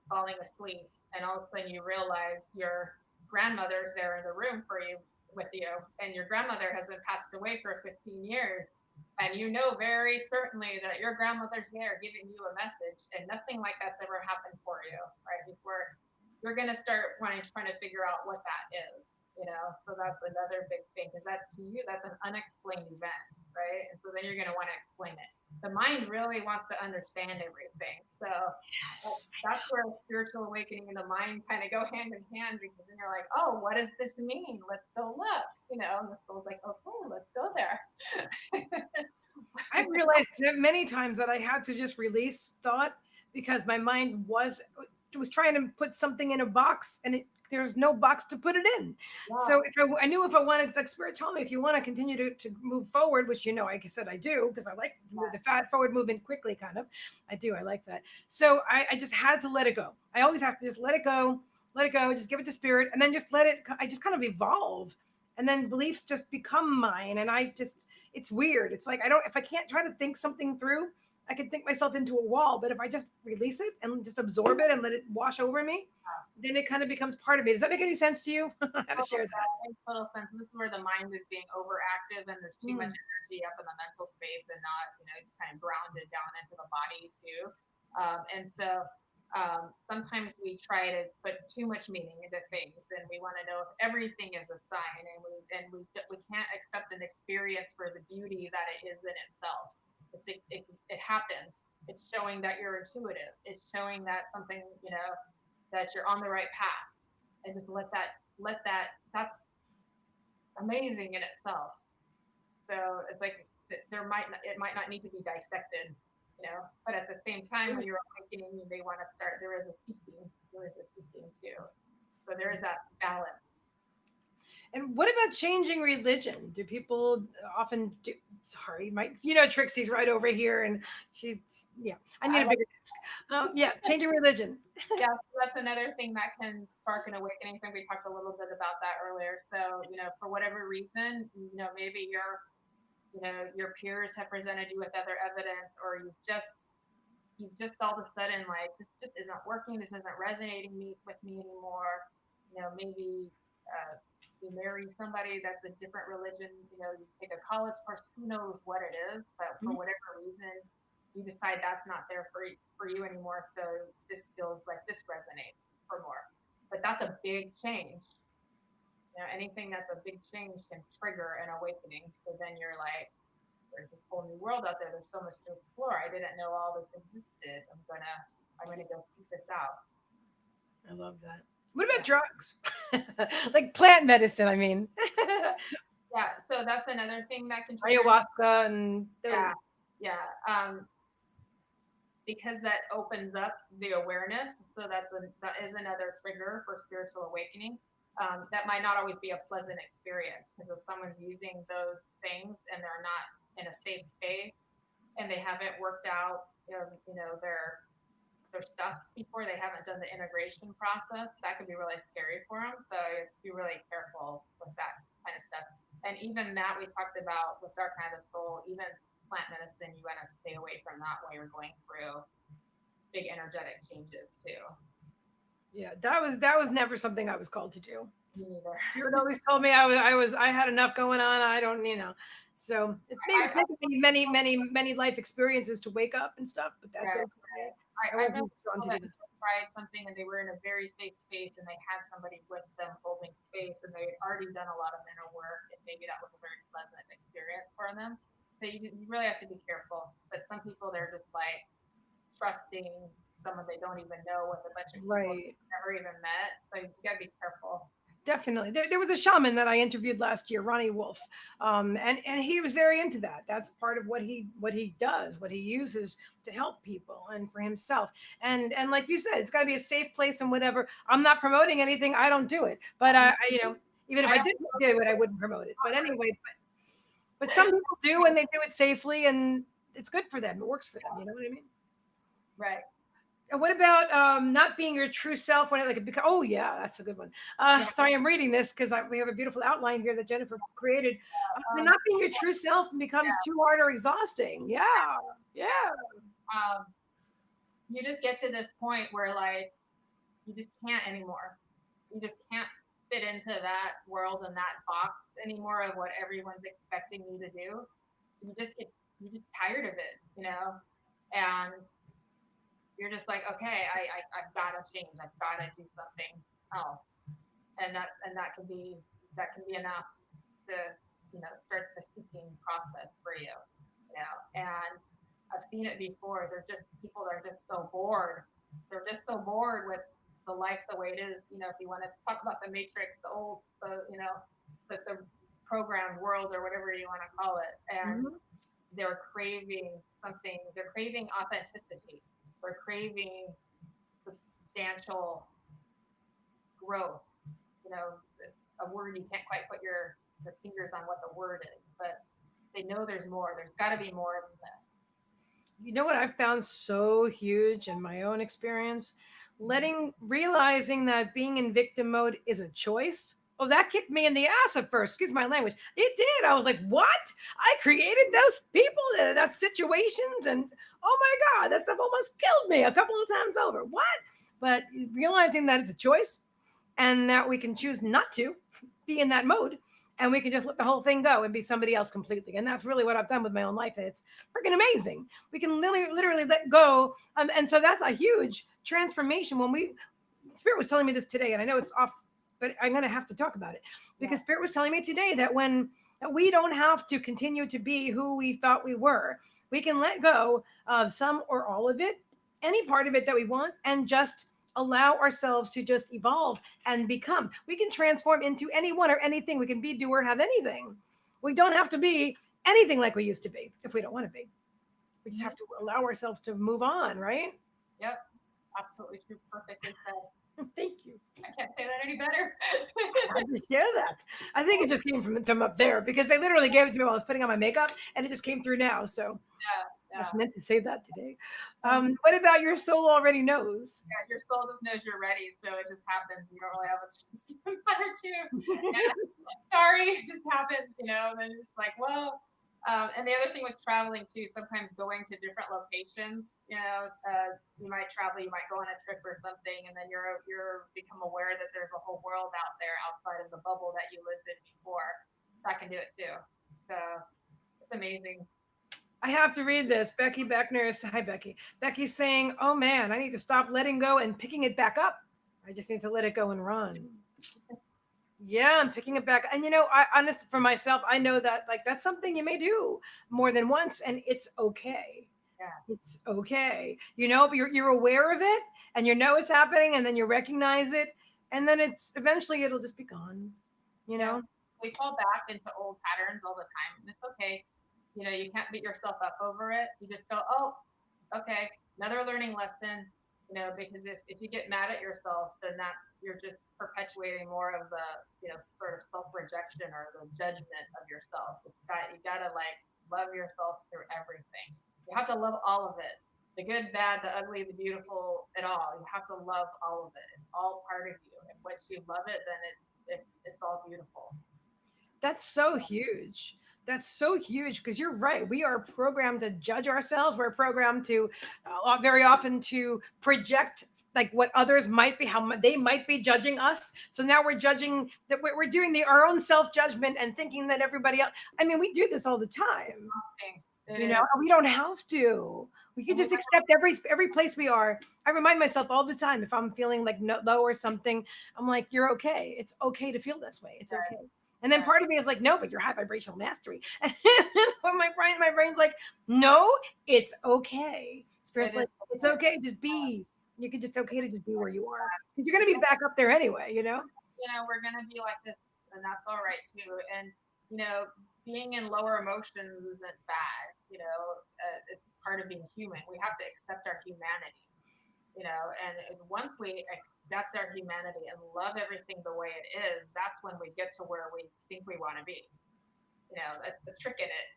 falling asleep, and all of a sudden you realize your grandmother's there in the room for you with you, and your grandmother has been passed away for 15 years, and you know very certainly that your grandmother's there giving you a message, and nothing like that's ever happened for you right before. You're going to start wanting trying to figure out what that is. So that's another big thing, because that's to you, that's an unexplained event, right? And so then you're going to want to explain it. The mind really wants to understand everything. So Yes. that's where spiritual awakening and the mind kind of go hand in hand, because then you're like, oh, what does this mean? Let's go look. And the soul's like, okay, let's go there. I've realized many times that I had to just release thought because my mind was trying to put something in a box and there's no box to put it in. Yeah, So I knew if I wanted, like Spirit told me, if you want to continue to move forward, which like I said, I do because I like to move the fat forward movement quickly, kind of. I do. I like that. So I just had to let it go. I always have to just let it go, just give it to Spirit, and then just let it. I just kind of evolve, and then beliefs just become mine, and it's weird. It's like I don't if I can't try to think something through, I can think myself into a wall. But if I just release it and just absorb it and let it wash over me, then it kind of becomes part of me. Does that make any sense to you? I had to total, share that. that makes total sense. This is where the mind is being overactive, and there's too much Mm. energy up in the mental space, and not kind of grounded down into the body too. And so sometimes we try to put too much meaning into things, and we want to know if everything is a sign, and we can't accept an experience for the beauty that it is in itself. It happens. It's showing that you're intuitive. It's showing that something, that you're on the right path, and just let that. That's amazing in itself. So it's like it might not need to be dissected. But at the same time, when you're awakening, you may want to start. There is a seeking too. So there is that balance. And what about changing religion? Do people often do? Sorry, my Trixie's right over here, and she's yeah. I need I a like bigger desk. Yeah, changing religion. Yeah, so that's another thing that can spark an awakening. I think we talked a little bit about that earlier. So, for whatever reason, maybe your peers have presented you with other evidence, or you've just all of a sudden, like, this just isn't working. This isn't resonating with me anymore. Maybe you marry somebody that's a different religion. You take a college course. Who knows what it is? But for Mhm. whatever reason, you decide that's not there for you anymore. So this feels like this resonates for more. But that's a big change. Anything that's a big change can trigger an awakening. So then you're like, there's this whole new world out there. There's so much to explore. I didn't know all this existed. I'm gonna go seek this out. I love that. What Yeah. about drugs? Like plant medicine, I mean. Yeah. So that's another thing that can trigger. Ayahuasca and Yeah. those. Yeah. Because that opens up the awareness. So that is another trigger for spiritual awakening. That might not always be a pleasant experience, because if someone's using those things and they're not in a safe space, and they haven't worked out, their stuff before, they haven't done the integration process, that can be really scary for them. So be really careful with that kind of stuff. And even that we talked about with Dark Night of the Soul, even plant medicine, you want to stay away from that while you're going through big energetic changes too. Yeah, that was never something I was called to do. Me neither. You had always told me I had enough going on. I don't, So it's maybe I, taken me many, many, many life experiences to wake up and stuff, but that's right. okay. I I know wasn't drawn people to do that that. tried something and they were in a very safe space, and they had somebody with them holding space, and they had already done a lot of inner work, and maybe that was a very pleasant experience for them. So you really have to be careful. But some people, they're just like trusting someone they don't even know with a bunch of people Right. they've never even met. So you gotta be careful. Definitely. There was a shaman that I interviewed last year, Ronnie Wolf, and he was very into that. That's part of what he does, what he uses to help people and for himself. And like you said, it's got to be a safe place and whatever. I'm not promoting anything. I don't do it, but even if I I don't did do it, I wouldn't promote it. But anyway, but some people do, and they do it safely, and it's good for them. It works for them. You know what I mean? right. And what about not being your true self when it like because oh yeah, that's a good one. Yeah. Sorry, I'm reading this because we have a beautiful outline here that Jennifer created. So Um, not being your true self becomes too hard or exhausting. Yeah, yeah, um, you just get to this point where like you just can't anymore. You just can't fit into that world and that box anymore of what everyone's expecting you to do. You just tired of it, you know, and you're just like, okay, I've got to change. I've got to do something else, and that can be enough to starts the seeking process for you, and I've seen it before. They're just people that are just so bored. They're just so bored with the life the way it is. If you want to talk about the matrix, the programmed world or whatever you want to call it, and mhm. they're craving something. They're craving authenticity. They're craving substantial growth. You know, a word you can't quite put your fingers on what the word is, but they know there's more. There's got to be more than this. You know what I've found so huge in my own experience? Realizing that being in victim mode is a choice. Oh, that kicked me in the ass at first. Excuse my language. It did. I was like, what? I created those people, that situations, and oh my God, that stuff almost killed me a couple of times over. What? But realizing that it's a choice and that we can choose not to be in that mode and we can just let the whole thing go and be somebody else completely. And that's really what I've done with my own life. It's freaking amazing. We can literally let go. And so that's a huge transformation. Spirit was telling me this today, and I know it's off, but I'm going to have to talk about it Yeah. because Spirit was telling me today that we don't have to continue to be who we thought we were. We can let go of some or all of it, any part of it that we want, and just allow ourselves to just evolve and become. We can transform into anyone or anything. We can be, do, or have anything. We don't have to be anything like we used to be if we don't want to be. We just Mm-hmm. have to allow ourselves to move on, right? Yep. Absolutely true. Perfectly said. Thank you. I can't say that any better. I had to share that. I think it just came from up there because they literally gave it to me while I was putting on my makeup, and it just came through now. So I Yeah. was meant to say that today. Yeah. What about your soul already knows? Yeah, your soul just knows you're ready, so it just happens. You don't really have a choice one or two. Yeah, sorry, it just happens, and then you're just like, well. And the other thing was traveling too. Sometimes going to different locations. You might travel, you might go on a trip or something, and then you're become aware that there's a whole world out there outside of the bubble that you lived in before. That can do it too. So it's amazing. I have to read this. Becky Beckner is, hi, Becky. Becky's saying, oh man, I need to stop letting go and picking it back up. I just need to let it go and run. Yeah, I'm picking it back. And I honestly for myself, I know that like that's something you may do more than once and it's okay. Yeah. It's okay. But you're aware of it and you know it's happening and then you recognize it and then it's eventually it'll just be gone. You Yeah, know? we fall back into old patterns all the time, and it's okay. You can't beat yourself up over it. You just go, oh, okay, another learning lesson. Because if you get mad at yourself, then you're just perpetuating more of the sort of self rejection or the judgment of yourself. You gotta like love yourself through everything. You have to love all of it, the good, bad, the ugly, the beautiful, it all. You have to love all of it. It's all part of you, and once you love it, then it's all beautiful. That's so huge. That's so huge because you're right. We are programmed to judge ourselves. We're programmed to very often to project like what others might be, they might be judging us. So now we're judging that we're doing our own self judgment and thinking that everybody else. I mean, we do this all the time. It You know, is. we don't have to. We can And we just accept every place we are. I remind myself all the time if I'm feeling like low or something, I'm like, you're okay. It's okay to feel this way. It's okay. And then part of me is like, no, but you're high vibrational mastery. And then my brain's like, no, it's okay. Spirit's like, it's okay, just be. You can just okay to just be where you are. Because you're gonna be back up there anyway, you know? We're gonna be like this, and that's all right too. And being in lower emotions isn't bad. It's part of being human. We have to accept our humanity. And once we accept our humanity and love everything the way it is, that's when we get to where we think we want to be. That's the trick in it.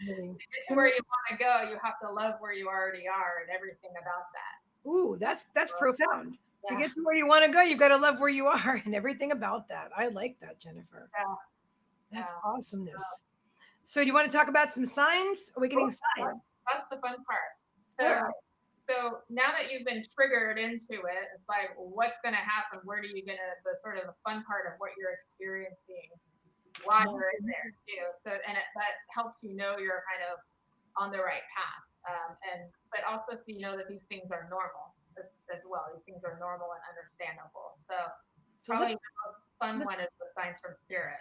To get to where you want to go, you have to love where you already are and everything about that. Ooh, that's profound. Yeah. To get to where you want to go, you've got to love where you are and everything about that. I like that, Jennifer. Yeah. That's awesomeness. So do you want to talk about some signs? Awakening signs. That's the fun part. So now that you've been triggered into it, it's like, what's going to happen? Where do you the sort of the fun part of what you're experiencing while you're in there too. That helps you're kind of on the right path. But also so you know that these things are normal as well. These things are normal and understandable. So probably the most fun one is the signs from spirit.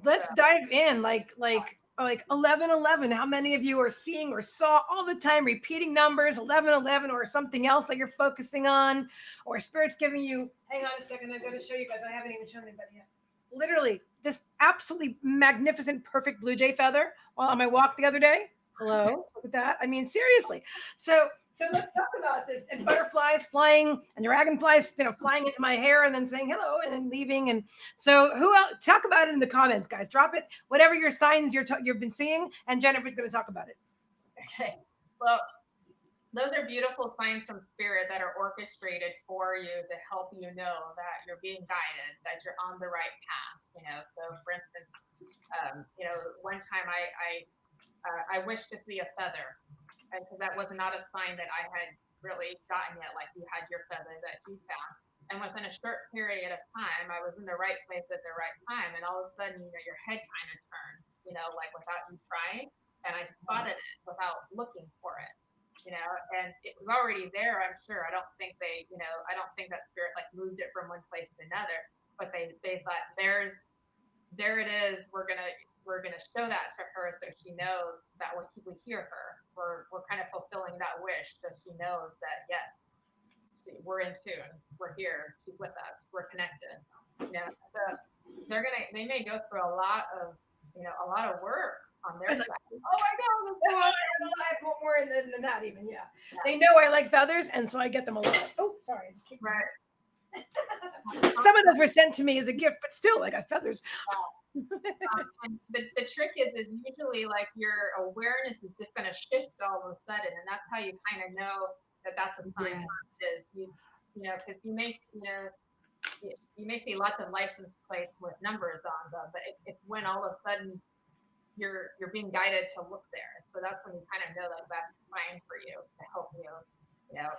Let's dive in like 1111. How many of you are seeing or saw all the time repeating numbers 1111 or something else that you're focusing on, or spirit's giving you, hang on a second, I'm going to show you guys. I haven't even shown anybody yet. Literally this absolutely magnificent, perfect blue jay feather while on my walk the other day. Hello, look at that. I mean, seriously. So let's talk about this. And butterflies flying and dragonflies, flying into my hair and then saying hello and then leaving. And so who else? Talk about it in the comments, guys. Drop it. Whatever your signs you've been seeing, and Jennifer's going to talk about it. Okay. Well, those are beautiful signs from spirit that are orchestrated for you to help you know that you're being guided, that you're on the right path. So for instance, one time I wished to see a feather, because that was not a sign that I had really gotten yet. Like, you had your feather that you found, and within a short period of time, I was in the right place at the right time, and all of a sudden, your head kind of turns, like without you trying, and I spotted it without looking for it. And it was already there, I'm sure. I don't think I don't think that spirit like moved it from one place to another, but they thought, there it is. We're gonna show that to her so she knows that we hear her. We're kind of fulfilling that wish, so she knows that yes, we're in tune. We're here. She's with us. We're connected. So they may go through a lot of work on their side. Oh my God! I have more than that even. Yeah. They know I like feathers, and so I get them a lot. Oh, sorry, I just keep right. Some of those were sent to me as a gift, but still, I got feathers. And the trick is usually like your awareness is just going to shift all of a sudden, and that's how you kind of know that that's a sign. Is because you may see lots of license plates with numbers on them, but it's when all of a sudden you're being guided to look there. So that's when you kind of know that that's a sign for you to help you,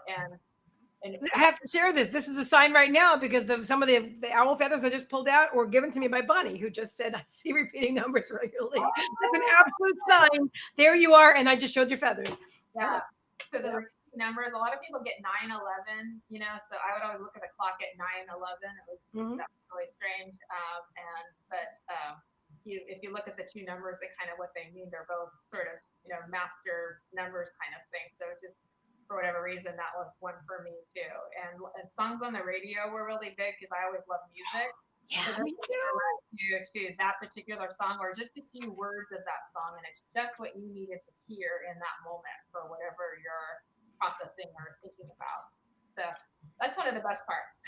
And I have to share this. This is a sign right now because some of the owl feathers I just pulled out were given to me by Bunny, who just said, I see repeating numbers regularly. That's an absolute sign. There you are. And I just showed your feathers. Yeah. So the repeating numbers, a lot of people get 911, so I would always look at the clock at 911. That was really strange. If you look at the two numbers, they kind of what they mean, they're both sort of, master numbers kind of thing. So just for whatever reason, that was one for me too. And songs on the radio were really big because I always love music. Yeah, so to that particular song or just a few words of that song, and it's just what you needed to hear in that moment for whatever you're processing or thinking about. So that's one of the best parts.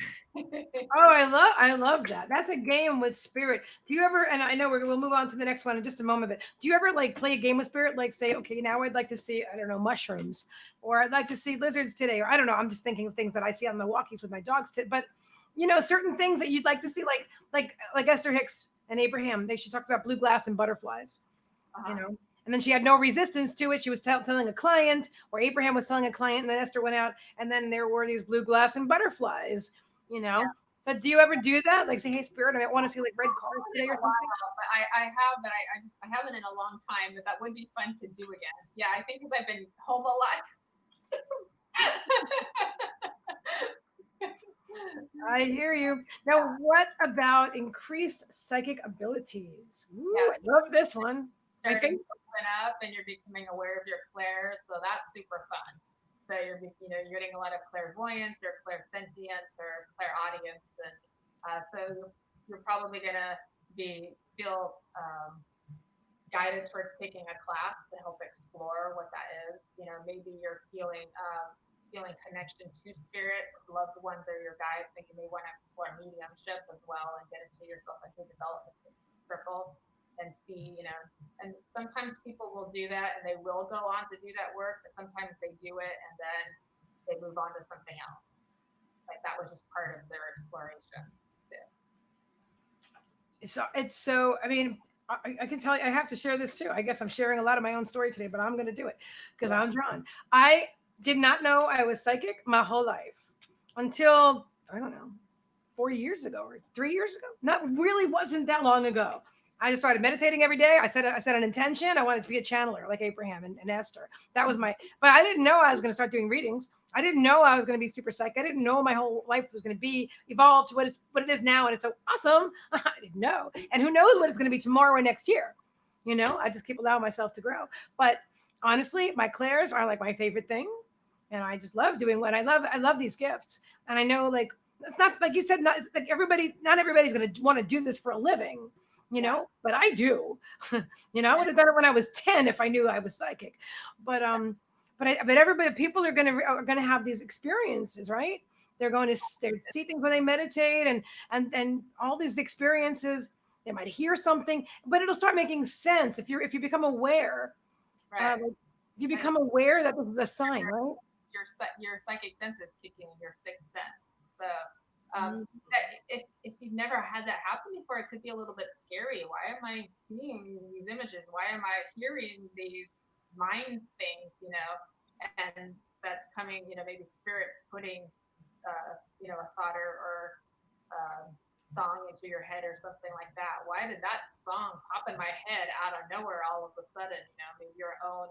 I love that. That's a game with spirit. Do you ever, and I know we'll move on to the next one in just a moment, but do you ever like play a game with spirit? Like say, okay, now I'd like to see, I don't know, mushrooms, or I'd like to see lizards today, or I don't know. I'm just thinking of things that I see on the walkies with my dogs. But certain things that you'd like to see, like Esther Hicks and Abraham, she talked about blue glass and butterflies, and then she had no resistance to it. She was telling a client, or Abraham was telling a client, and then Esther went out, and then there were these blue glass and butterflies, Yeah. So do you ever do that? Like say, hey, spirit, I want to see like red cars today or something? I have, but I haven't in a long time, but that would be fun to do again. Yeah, I think because I've been home a lot. I hear you. Now, what about increased psychic abilities? Ooh, Yeah, I love this one. My starting favorite. to open up and you're becoming aware of your clairs. So that's super fun. So you're getting a lot of clairvoyance or clairsentience or clairaudience, and so you're probably gonna be feel guided towards taking a class to help explore what that is. Maybe you're feeling connection to spirit, loved ones, or your guides, and you may want to explore mediumship as well and get into yourself into a development circle and see. And sometimes people will do that and they will go on to do that work, but sometimes they do it and then they move on to something else. Like that was just part of their exploration too. It's so. I mean, I can tell you. I have to share this too. I guess I'm sharing a lot of my own story today, but I'm going to do it because Yeah. I'm drawn. I did not know I was psychic my whole life until I don't know 4 years ago or 3 years ago. Not really wasn't that long ago. I just started meditating every day. I set an intention. I wanted to be a channeler like Abraham and Esther. That was my. But I didn't know I was going to start doing readings. I didn't know I was going to be super psychic. I didn't know my whole life was going to be evolved to what it is now, and it's so awesome. I didn't know, and who knows what it's going to be tomorrow or next year. I just keep allowing myself to grow. But honestly, my clairs are like my favorite thing, and I just love doing what I love. I love these gifts, and I know like it's not like you said. Not it's like not everybody's going to want to do this for a living, Yeah. but I do. I would have done it when I was 10 if I knew I was psychic. But but everybody, people are gonna have these experiences, right? They're going to they see things when they meditate, and all these experiences. They might hear something, but it'll start making sense if you become aware. Right. Like, if you And become aware that this is a sign, right? your psychic senses kicking in, your sixth sense. So Mhm. if you've never had that happen before, it could be a little bit scary. Why am I seeing these images? Why am I hearing these mind things? And that's coming. Maybe spirits putting a thought or song into your head or something like that. Why did that song pop in my head out of nowhere all of a sudden? Maybe your own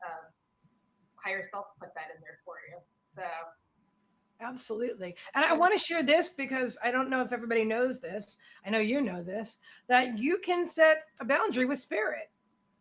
uh, higher self put that in there for you. So Absolutely. And I yeah, want to share this because I don't know if everybody knows this. I know you know this, that you can set a boundary with spirit.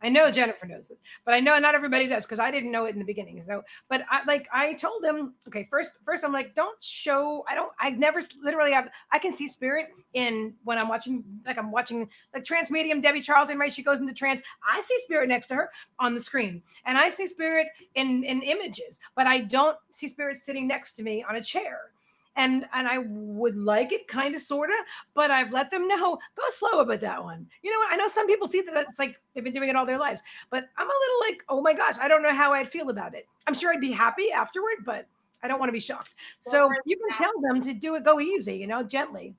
I know Jennifer knows this, but I know not everybody does because I didn't know it in the beginning. So, but I told them, okay, first I'm like, don't show. I never literally have. I can see spirit in when I'm watching like trance medium Debbie Charlton, right? She goes into trance. I see spirit next to her on the screen, and I see spirit in images, but I don't see spirit sitting next to me on a chair. And I would like it kind of sort of, but I've let them know go slow about that one. You know what? I know some people see that it's like they've been doing it all their lives, but I'm a little like, oh my gosh, I don't know how I'd feel about it. I'm sure I'd be happy afterward, but I don't want to be shocked. well, So for you can tell them to do it, go easy, gently.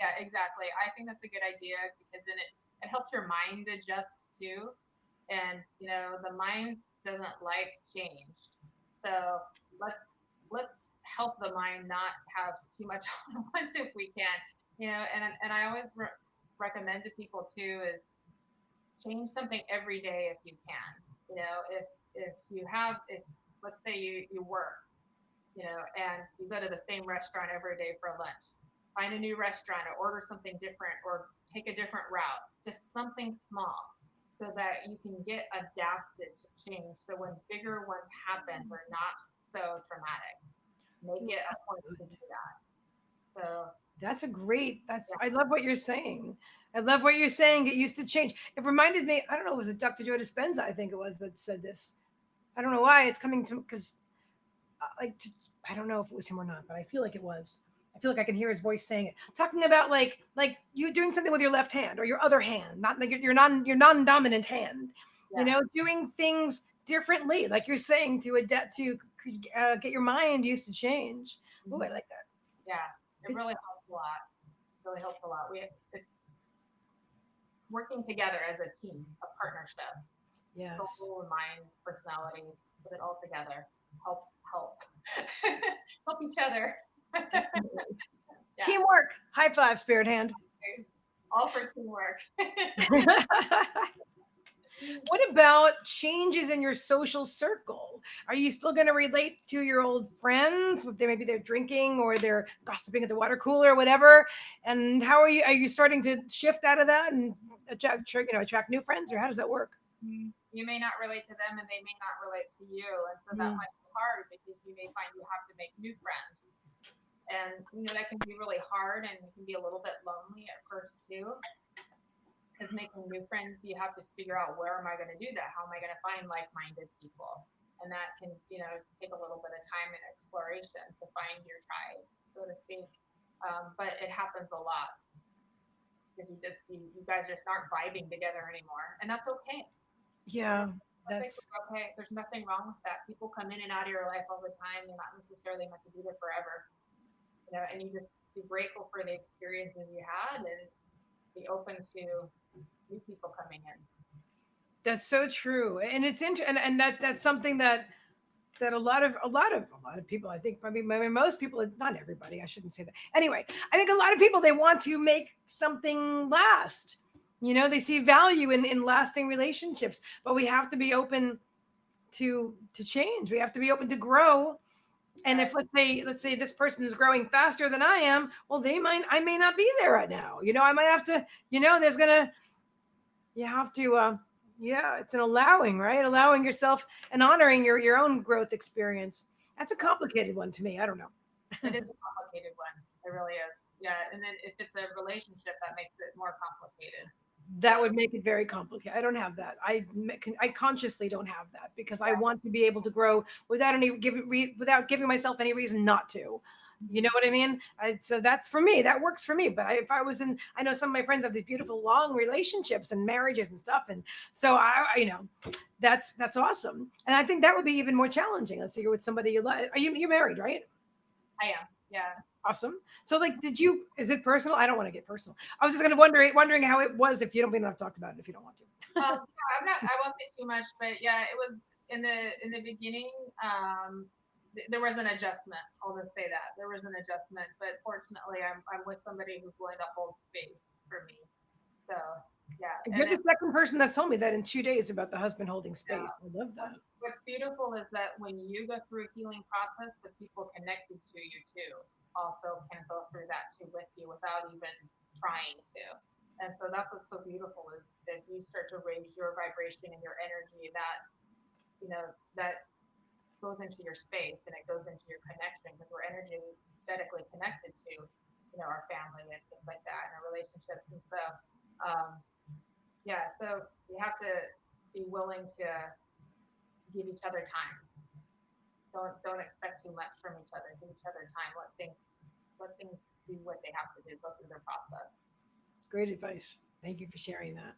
yeah, exactly. I think that's a good idea because then it helps your mind adjust too. And the mind doesn't like change. So let's help the mind not have too much all at once if we can. And I always recommend to people too is change something every day if you can. If you have if let's say you work, and you go to the same restaurant every day for lunch. Find a new restaurant or order something different or take a different route, just something small so that you can get adapted to change. So when bigger ones happen, they're not so traumatic. Make it a point to do that. So, That's a great. That's yeah, I love what you're saying. I love what you're saying. It used to change. It reminded me. I don't know. Was it Dr. Joe Dispenza? I think it was that said this. I don't know why it's coming to because like to, I don't know if it was him or not, but I feel like it was. I feel like I can hear his voice saying it, talking about like you doing something with your left hand or your other hand, not like your non-dominant hand. yeah, Doing things differently, like you're saying to adapt to get your mind used to change. Oh, I mhm, like that. yeah. It Good really stuff. helps a lot. Really helps a lot. It's working together as a team, a partnership. Yes, Soul, mind, personality, put it all together. Help, help each other. definitely. Yeah, Teamwork. High five, spirit hand. all for teamwork. What about changes in your social circle? Are you still going to relate to your old friends if they maybe they're drinking or they're gossiping at the water cooler or whatever? And how are you? Are you starting to shift out of that and attract new friends, or how does that work? You may not relate to them and they may not relate to you. And so that Mm, might be hard because you may find you have to make new friends. And, that can be really hard and it can be a little bit lonely at first too. Because making new friends, you have to figure out where am I going to do that? How am I going to find like minded people? And that can, take a little bit of time and exploration to find your tribe, so to speak. But it happens a lot because you guys just aren't vibing together anymore. And that's okay. yeah, Perfectly that's okay. There's nothing wrong with that. People come in and out of your life all the time. They're not necessarily meant to be there forever. And you just be grateful for the experiences you had and be open to new people coming in. that's so true, and it's and that's something that a lot of people, I think, I mean most people, not everybody, I shouldn't say that. Anyway, I think a lot of people, they want to make something last. They see value in lasting relationships, but we have to be open to change. We have to be open to grow. And if Right. let's say this person is growing faster than I am, well, I may not be there right now. I might have to, there's gonna you have to yeah, it's an allowing, right? Allowing yourself and honoring your own growth experience. That's a complicated one to me. I don't know. It is a complicated one. It really is. Yeah. And then if it's a relationship, that makes it more complicated. That So, would make it very complicated. I don't have that. I consciously don't have that because I yeah. want to be able to grow without giving myself any reason not to. You know what I mean? So that's for me. That works for me. But if I was in, I know some of my friends have these beautiful long relationships and marriages and stuff, and so that's awesome. And I think that would be even more challenging. Let's say you're with somebody you love. You're married, right? I am. Yeah. Awesome. So, like, is it personal? I don't want to get personal. I was just going to wondering how it was. If you don't, we don't have to talk about it if you don't want to. Yeah, I won't say too much, but yeah, it was in the beginning. There was an adjustment. I'll just say that there was an adjustment, but fortunately, I'm with somebody who's willing to hold space for me. So yeah, and You're the second person that's told me that in 2 days about the husband holding space. I love that. what's beautiful is that when you go through a healing process, the people connected to you too also can go through that too with you without even trying to. And so that's what's so beautiful is as you start to raise your vibration and your energy, that goes into your space and it goes into your connection because we're energetically connected to our family and things like that and our relationships. And so um, yeah, so you have to be willing to give each other time. Don't expect too much from each other. Give each other time. Let things do what they have to do. Go through their process. Great advice. Thank you for sharing that.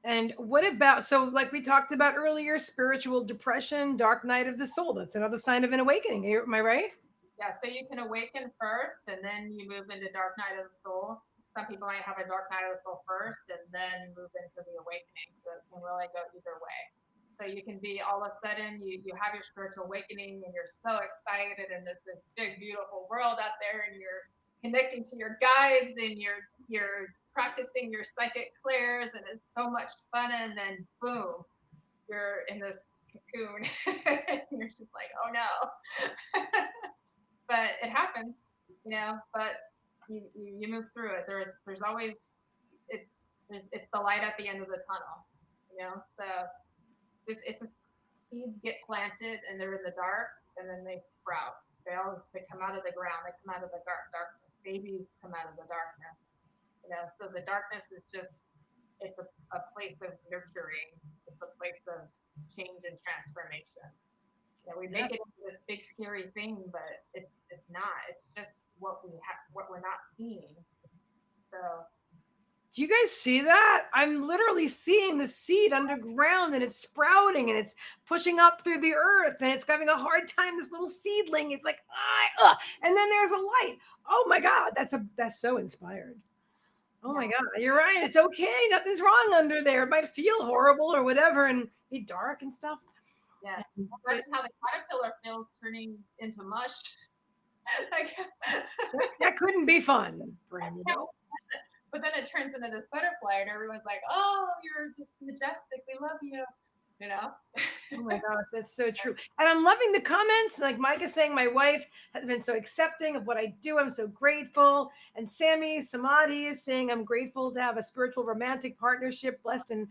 And what about, so like we talked about earlier, spiritual depression, dark night of the soul? That's another sign of an awakening. Am I right? Yeah, so you can awaken first and then you move into dark night of the soul. Some people might have a dark night of the soul first and then move into the awakening. So it can really go either way. So you can be all of a sudden you have your spiritual awakening and you're so excited and this big beautiful world out there and you're connecting to your guides and you're practicing your psychic clairs and it's so much fun and then boom, you're in this cocoon and you're just like, oh no. But it happens, but you move through it. There's always it's the light at the end of the tunnel. So it's a, seeds get planted and they're in the dark and then they sprout. They come out of the ground. They come out of the darkness. Babies come out of the darkness. So the darkness is just it's a place of nurturing. It's a place of change and transformation. We Yeah. make it into this big scary thing, but it's not. It's just what we're not seeing. So Do you guys see that? I'm literally seeing the seed underground and it's sprouting and it's pushing up through the earth and it's having a hard time. This little seedling, it's like, and then there's a light. Oh my God, that's so inspired. Oh my yeah, God, you're right. It's okay. Nothing's wrong under there. It might feel horrible or whatever and be dark and stuff. yeah. But Imagine how the caterpillar feels turning into mush. Like, that couldn't be fun for him, but then it turns into this butterfly, and everyone's like, "Oh, you're just majestic. We love you." you know? Oh my gosh, that's so true. And I'm loving the comments. Like Micah saying, my wife has been so accepting of what I do. I'm so grateful. And Sammy Samadhi is saying, I'm grateful to have a spiritual romantic partnership, blessed and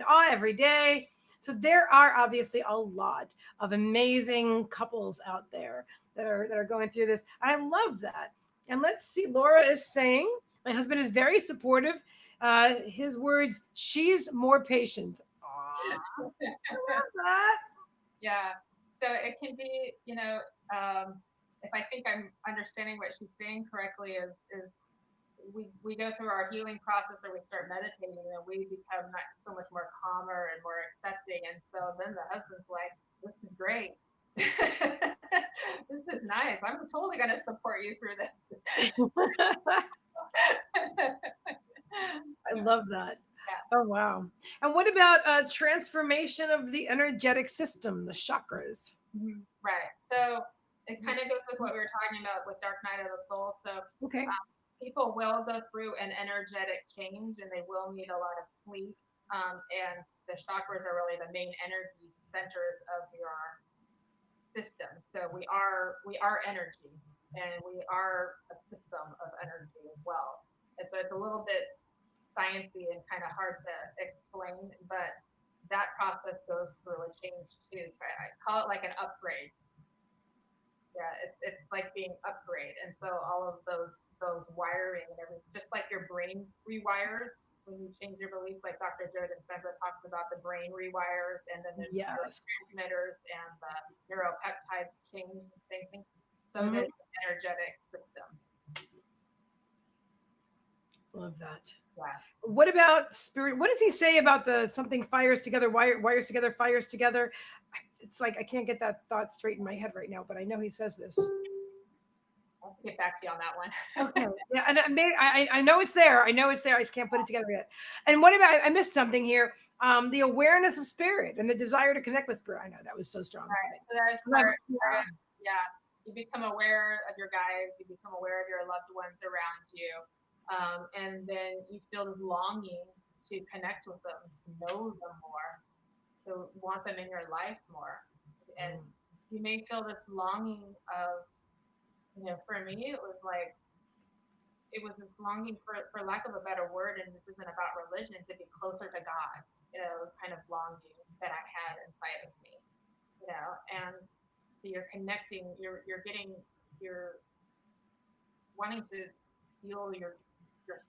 awe every day. So there are obviously a lot of amazing couples out there that are going through this. I love that. And let's see, Laura is saying, my husband is very supportive. His words, she's more patient. Aw, that. Yeah. So it can be, if I think I'm understanding what she's saying correctly, is we go through our healing process or we start meditating and we become so much more calmer and more accepting. And so then the husband's like, this is great. This is nice. I'm totally going to support you through this. I love that. Yeah. Oh wow. And what about transformation of the energetic system, the chakras? Right. So it kind of goes with what we were talking about with Dark Night of the Soul. So Okay. people will go through an energetic change and they will need a lot of sleep. And the chakras are really the main energy centers of your system. So we are energy and we are a system of energy as well. And so it's a little bit sciencey and kind of hard to explain, but that process goes through a change too. I call it like an upgrade. Yeah, it's like being upgrade, and so all of those wiring and everything, just like your brain rewires when you change your beliefs, like Dr. Joe Dispenza talks about the brain rewires, and then the Yes. neurotransmitters and the neuropeptides change, the same thing. So Mhm. does the energetic system. Love that. Yeah. What about spirit? What does he say about the something fires together, wires together, fires together? It's like I can't get that thought straight in my head right now, but I know he says this. I'll have to get back to you on that one. Okay. Yeah, and I know it's there. I know it's there. I just can't put it together yet. And what about I missed something here? The awareness of spirit and the desire to connect with spirit. I know that was so strong for Right. me. So there's Love- part of, yeah. You become aware of your guides. You become aware of your loved ones around you, and then you feel this longing to connect with them, to know them more, to want them in your life more, and you may feel this longing of, for me, it was this longing for lack of a better word, and this isn't about religion, to be closer to God, kind of longing that I had inside of me, and so you're connecting, you're getting, you're wanting to feel your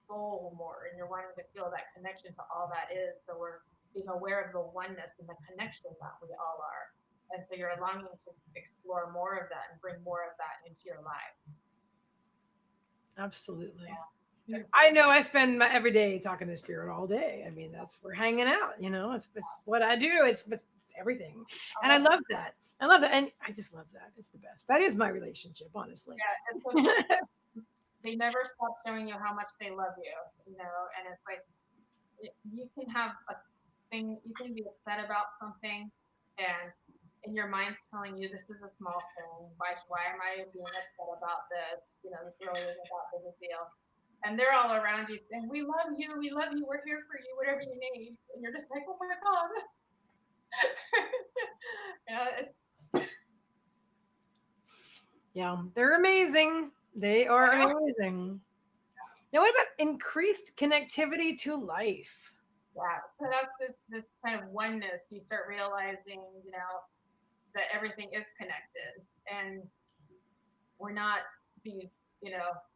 soul more, and you're wanting to feel that connection to all that is. So we're being aware of the oneness and the connection that we all are. And so you're longing to explore more of that and bring more of that into your life. Absolutely. Yeah. I know I spend my every day talking to spirit all day. I mean, that's we're hanging out, it's what I do. It's everything. And I Oh, love that. I love that. And I just love that. It's the best. That is my relationship, honestly. yeah, it's so good. They never stop showing you how much they love you, and it's like, you can have a thing, you can be upset about something, and in your mind's telling you this is a small thing. Why am I being upset about this? This really isn't that big a deal. And they're all around you saying, we love you, we're here for you, whatever you need. And you're just like, oh my God. It's Yeah, they're amazing. They I are know. amazing. Now, what about increased connectivity to life? Yeah. So that's this kind of oneness. You start realizing, that everything is connected, and we're not these,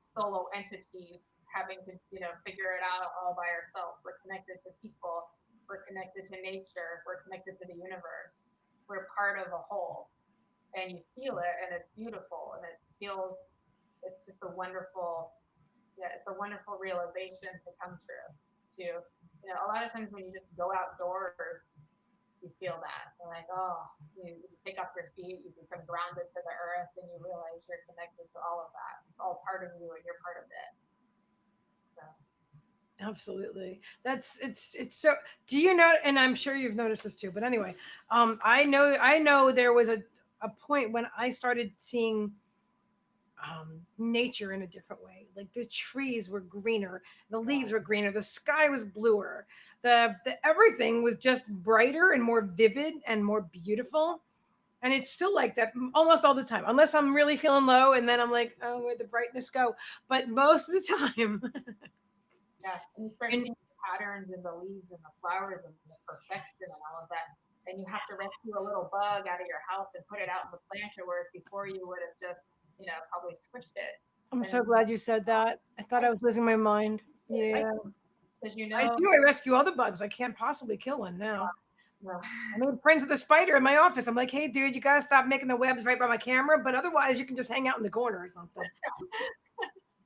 solo entities having to, figure it out all by ourselves. We're connected to people, we're connected to nature, we're connected to the universe. We're part of a whole. And you feel it, and it's beautiful, and it's just a wonderful, yeah, it's a wonderful realization to come true. A lot of times when you just go outdoors, you feel that. You're like, oh, you take off your feet, you become grounded to the earth, and you realize you're connected to all of that. It's all part of you, and you're part of it. So, Absolutely. It's so do you know, and I'm sure you've noticed this too, but anyway, I know there was a point when I started seeing nature in a different way. Like the trees were greener, the Yeah. leaves were greener, the sky was bluer, the everything was just brighter and more vivid and more beautiful. And it's still like that almost all the time, unless I'm really feeling low, and then I'm like, oh, where'd the brightness go? But most of the time, Yeah, and you start and seeing patterns in the leaves and the flowers and the perfection and all of that. And you have to rescue a little bug out of your house and put it out in the planter, whereas before you would have just, probably squished it. I'm so And glad you said that. I thought I, I was losing my mind. I, Yeah, because I do. I rescue all the bugs. I can't possibly kill one now. no, I made friends with a spider in my office. I'm like, hey, dude, you gotta stop making the webs right by my camera, but otherwise, you can just hang out in the corner or something.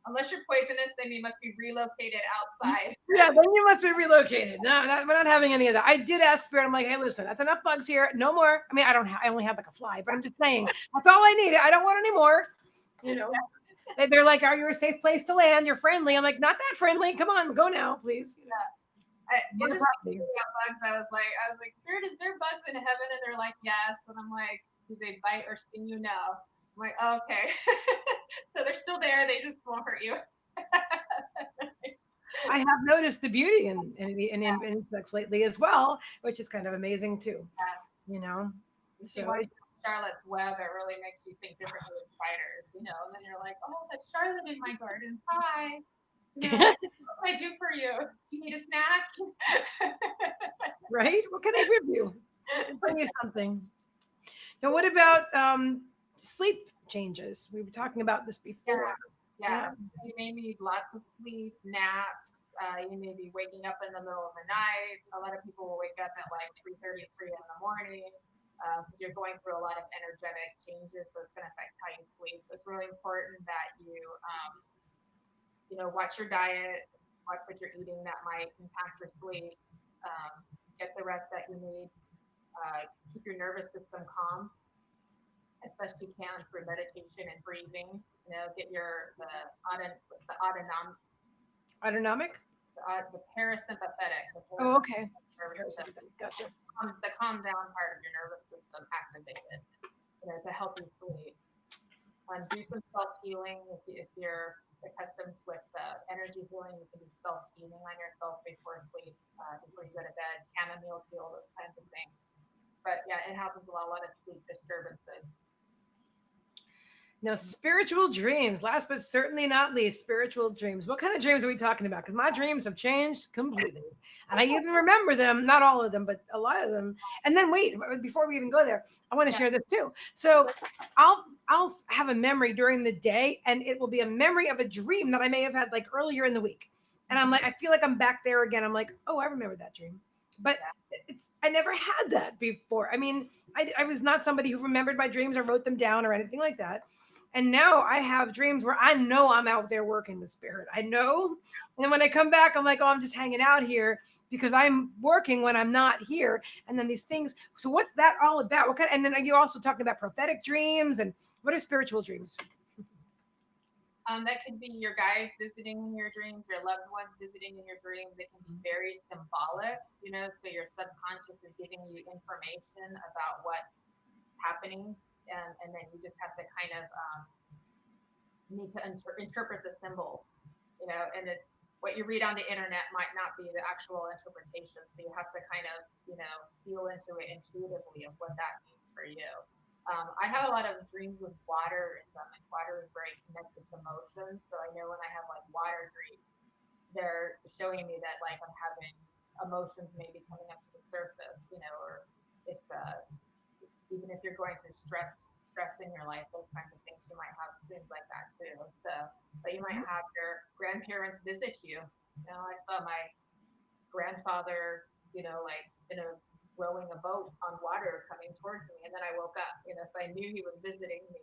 unless you're poisonous, then you must be relocated outside. Yeah, then you must be relocated. No, we're not having any of that. I did ask Spirit. I'm like, hey, listen, that's enough bugs here. No more. I mean, I don't. I only have like a fly, but I'm just saying that's all I needed. I don't want any more. You know, they're like, are you a safe place to land? You're friendly. I'm like, not that friendly. Come on, go now, please. My Interesting property. about bugs. I was like, Spirit, is there bugs in heaven? And they're like, yes. And I'm like, do they bite or sting you? No. I'm like, oh, okay. So they're still there. They just won't hurt you. I have noticed the beauty in insects lately as well, which is kind of amazing too. You know, You see so one Charlotte's Web, it really makes you think differently of spiders. And then you're like, oh, that's Charlotte in my garden. Hi. What can I do for you? Do you need a snack? right? What can I give you? Bring you something. Now, what about sleep changes? We were talking about this Yeah, before. yeah. Yeah. You may need lots of sleep, naps. You may be waking up in the middle of the night. A lot of people will wake up at like 3:30, 3 in the morning because you're going through a lot of energetic changes. So it's going to affect how you sleep. So it's really important that watch your diet, watch what you're eating that might impact your sleep. Get the rest that you need. Keep your nervous system calm as best you can through meditation and breathing. Get the autonomic, Autonomic? the parasympathetic, the Oh, parasympathetic okay. nervous system, Parasympathetic. Gotcha. the calm down part of your nervous system activated, to help you sleep. Do some self healing if you're accustomed with energy healing. You can do self healing on yourself before sleep, before you go to bed. Chamomile tea, all those kinds of things. But yeah, it happens a lot of sleep disturbances. Now, spiritual dreams. Last but certainly not least, spiritual dreams. What kind of dreams are we talking about? Because my dreams have changed completely, and I even remember them. Not all of them, but a lot of them. And then wait, before we even go there, I want to Yeah. share this too. So, I'll have a memory during the day, and it will be a memory of a dream that I may have had like earlier in the week, and I'm like, I feel like I'm back there again. I'm like, oh, I remember that dream, but I never had that before. I mean, I was not somebody who remembered my dreams or wrote them down or anything like that. And now I have dreams where I know I'm out there working the spirit. I know. And then when I come back, I'm like, oh, I'm just hanging out here because I'm working when I'm not here. And then these things. So what's that all about? What kind? And then are you also talking about prophetic dreams and what are spiritual dreams? That could be your guides visiting in your dreams, your loved ones visiting in your dreams. They can be very symbolic. So your subconscious is giving you information about what's happening, and then you just have to kind of need to interpret the symbols. And it's what you read on the internet might not be the actual interpretation. So you have to kind of, feel into it intuitively of what that means for you. I have a lot of dreams with water in them, and water is very connected to motion. So I know when I have like water dreams, they're showing me that like I'm having emotions maybe coming up to the surface, or if even if you're going through stress in your life, those kinds of things, you might have dreams like that too. So, but you might have your grandparents visit you. I saw my grandfather, like in a rowing a boat on water coming towards me, and then I woke up, so I knew he was visiting me.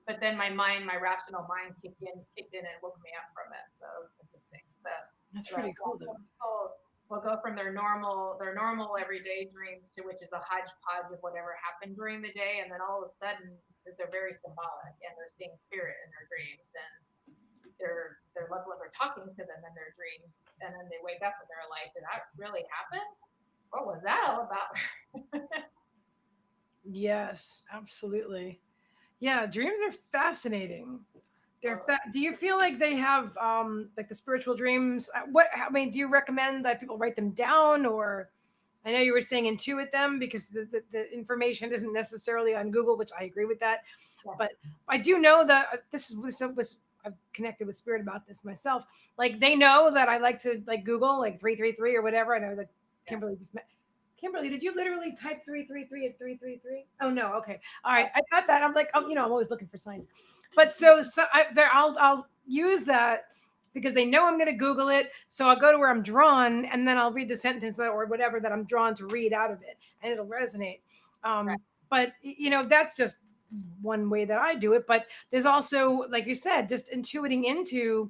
But then my rational mind kicked in and woke me up from it. So it was interesting. So That's yeah, pretty cool though. people will go from their normal everyday dreams to which is a hodgepodge of whatever happened during the day, and then all of a sudden they're very symbolic and they're seeing spirit in their dreams, and their loved ones are talking to them in their dreams, and then they wake up and they're like, did that really happen? What was that all about? Yes, absolutely. Yeah, dreams are fascinating. Totally. Do you feel like they have like the spiritual dreams? I mean, do you recommend that people write them down, or I know you were saying intuit them because the information isn't necessarily on Google, which I agree with that. Yeah. But I do know that this was I've connected with spirit about this myself. Like they know that I like to like Google like 333 or whatever. I know that Yeah. Kimberly just met. Kimberly, did you literally type 333 at 333? Oh no, okay. All right. I got that. I'm like, oh, I'm always looking for signs. But I'll use that because they know I'm going to Google it. So I'll go to where I'm drawn, and then I'll read the sentence or whatever that I'm drawn to read out of it, and it'll resonate. Right. But that's just one way that I do it. But there's also, like you said, just intuiting into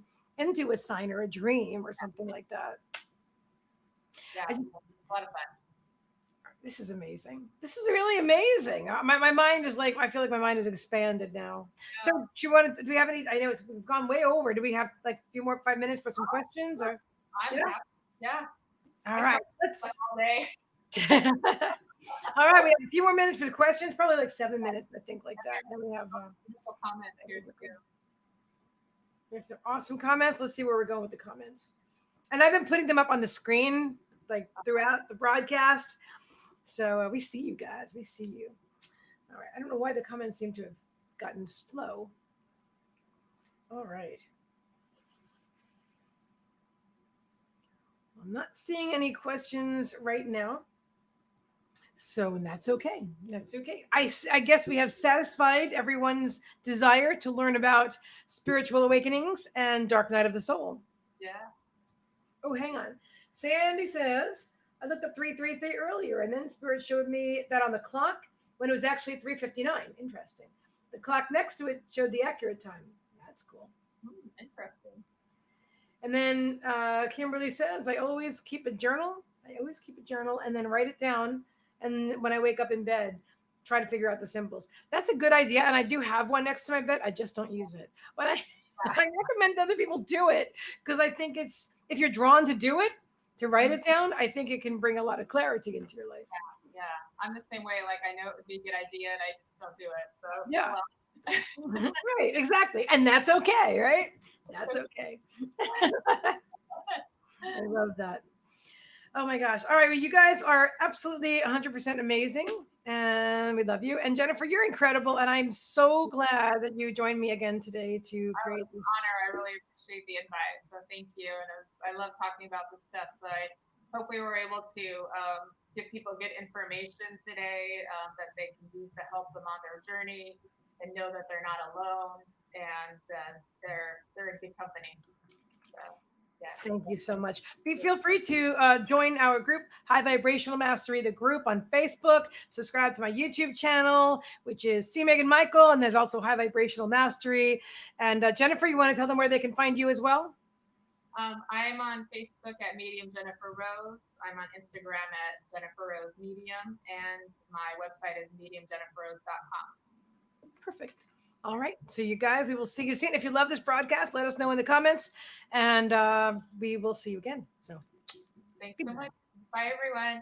a sign or a dream or something like that. Yeah. I just It's a lot of fun. This is amazing. This is really amazing. My mind is like, I feel like my mind is expanded now. So, No, do you want to, do we have any? I know we've gone way over. Do we have like a few more 5 minutes for some questions or? I'm Yeah. happy. Yeah. All I right. talk Let's. all day. All right. We have a few more minutes for the questions, probably like 7 minutes, I think, like that. Then we have, Beautiful comments here too. there's some awesome comments. Let's see where we're going with the comments. And I've been putting them up on the screen like throughout the broadcast. So we see you guys. We see you. All right. I don't know why the comments seem to have gotten slow. All right. I'm not seeing any questions right now. So that's okay. That's okay. I guess we have satisfied everyone's desire to learn about spiritual awakenings and dark night of the soul. Yeah. Oh, hang on. Sandy says, I looked up 333 earlier, and then Spirit showed me that on the clock when it was actually 3:59. Interesting. The clock next to it showed the accurate time. That's cool. Interesting. And then Kimberly says, I always keep a journal. I always keep a journal and then write it down. And when I wake up in bed, try to figure out the symbols. That's a good idea. And I do have one next to my bed. I just don't use it. But I, I recommend other people do it because I think if you're drawn to do it, to write it down, I think it can bring a lot of clarity into your life. Yeah. I'm the same way. Like I know it would be a good idea and I just don't do it. So Yeah. well, Right. Exactly. And that's okay. Right. That's okay. I love that. Oh my gosh. All right. Well, you guys are absolutely 100% amazing. And we love you. And Jennifer, you're incredible. And I'm so glad that you joined me again today to create this. honor. I really appreciate the advice. So thank you. And I love talking about this stuff. So I hope we were able to give people good information today that they can use to help them on their journey and know that they're not alone and they're in good company. So yeah. Thank you so much. Feel free to join our group, High Vibrational Mastery, the group on Facebook. Subscribe to my YouTube channel, which is See Meagan Michael. And there's also High Vibrational Mastery. And Jennifer, you want to tell them where they can find you as well? I'm on Facebook at Medium Jennifer Rose. I'm on Instagram at Jennifer Rose Medium, and my website is mediumjenniferrose.com. Perfect. All right. So, you guys, we will see you soon. If you love this broadcast, let us know in the comments, and we will see you again. So, thanks so much. Bye, everyone.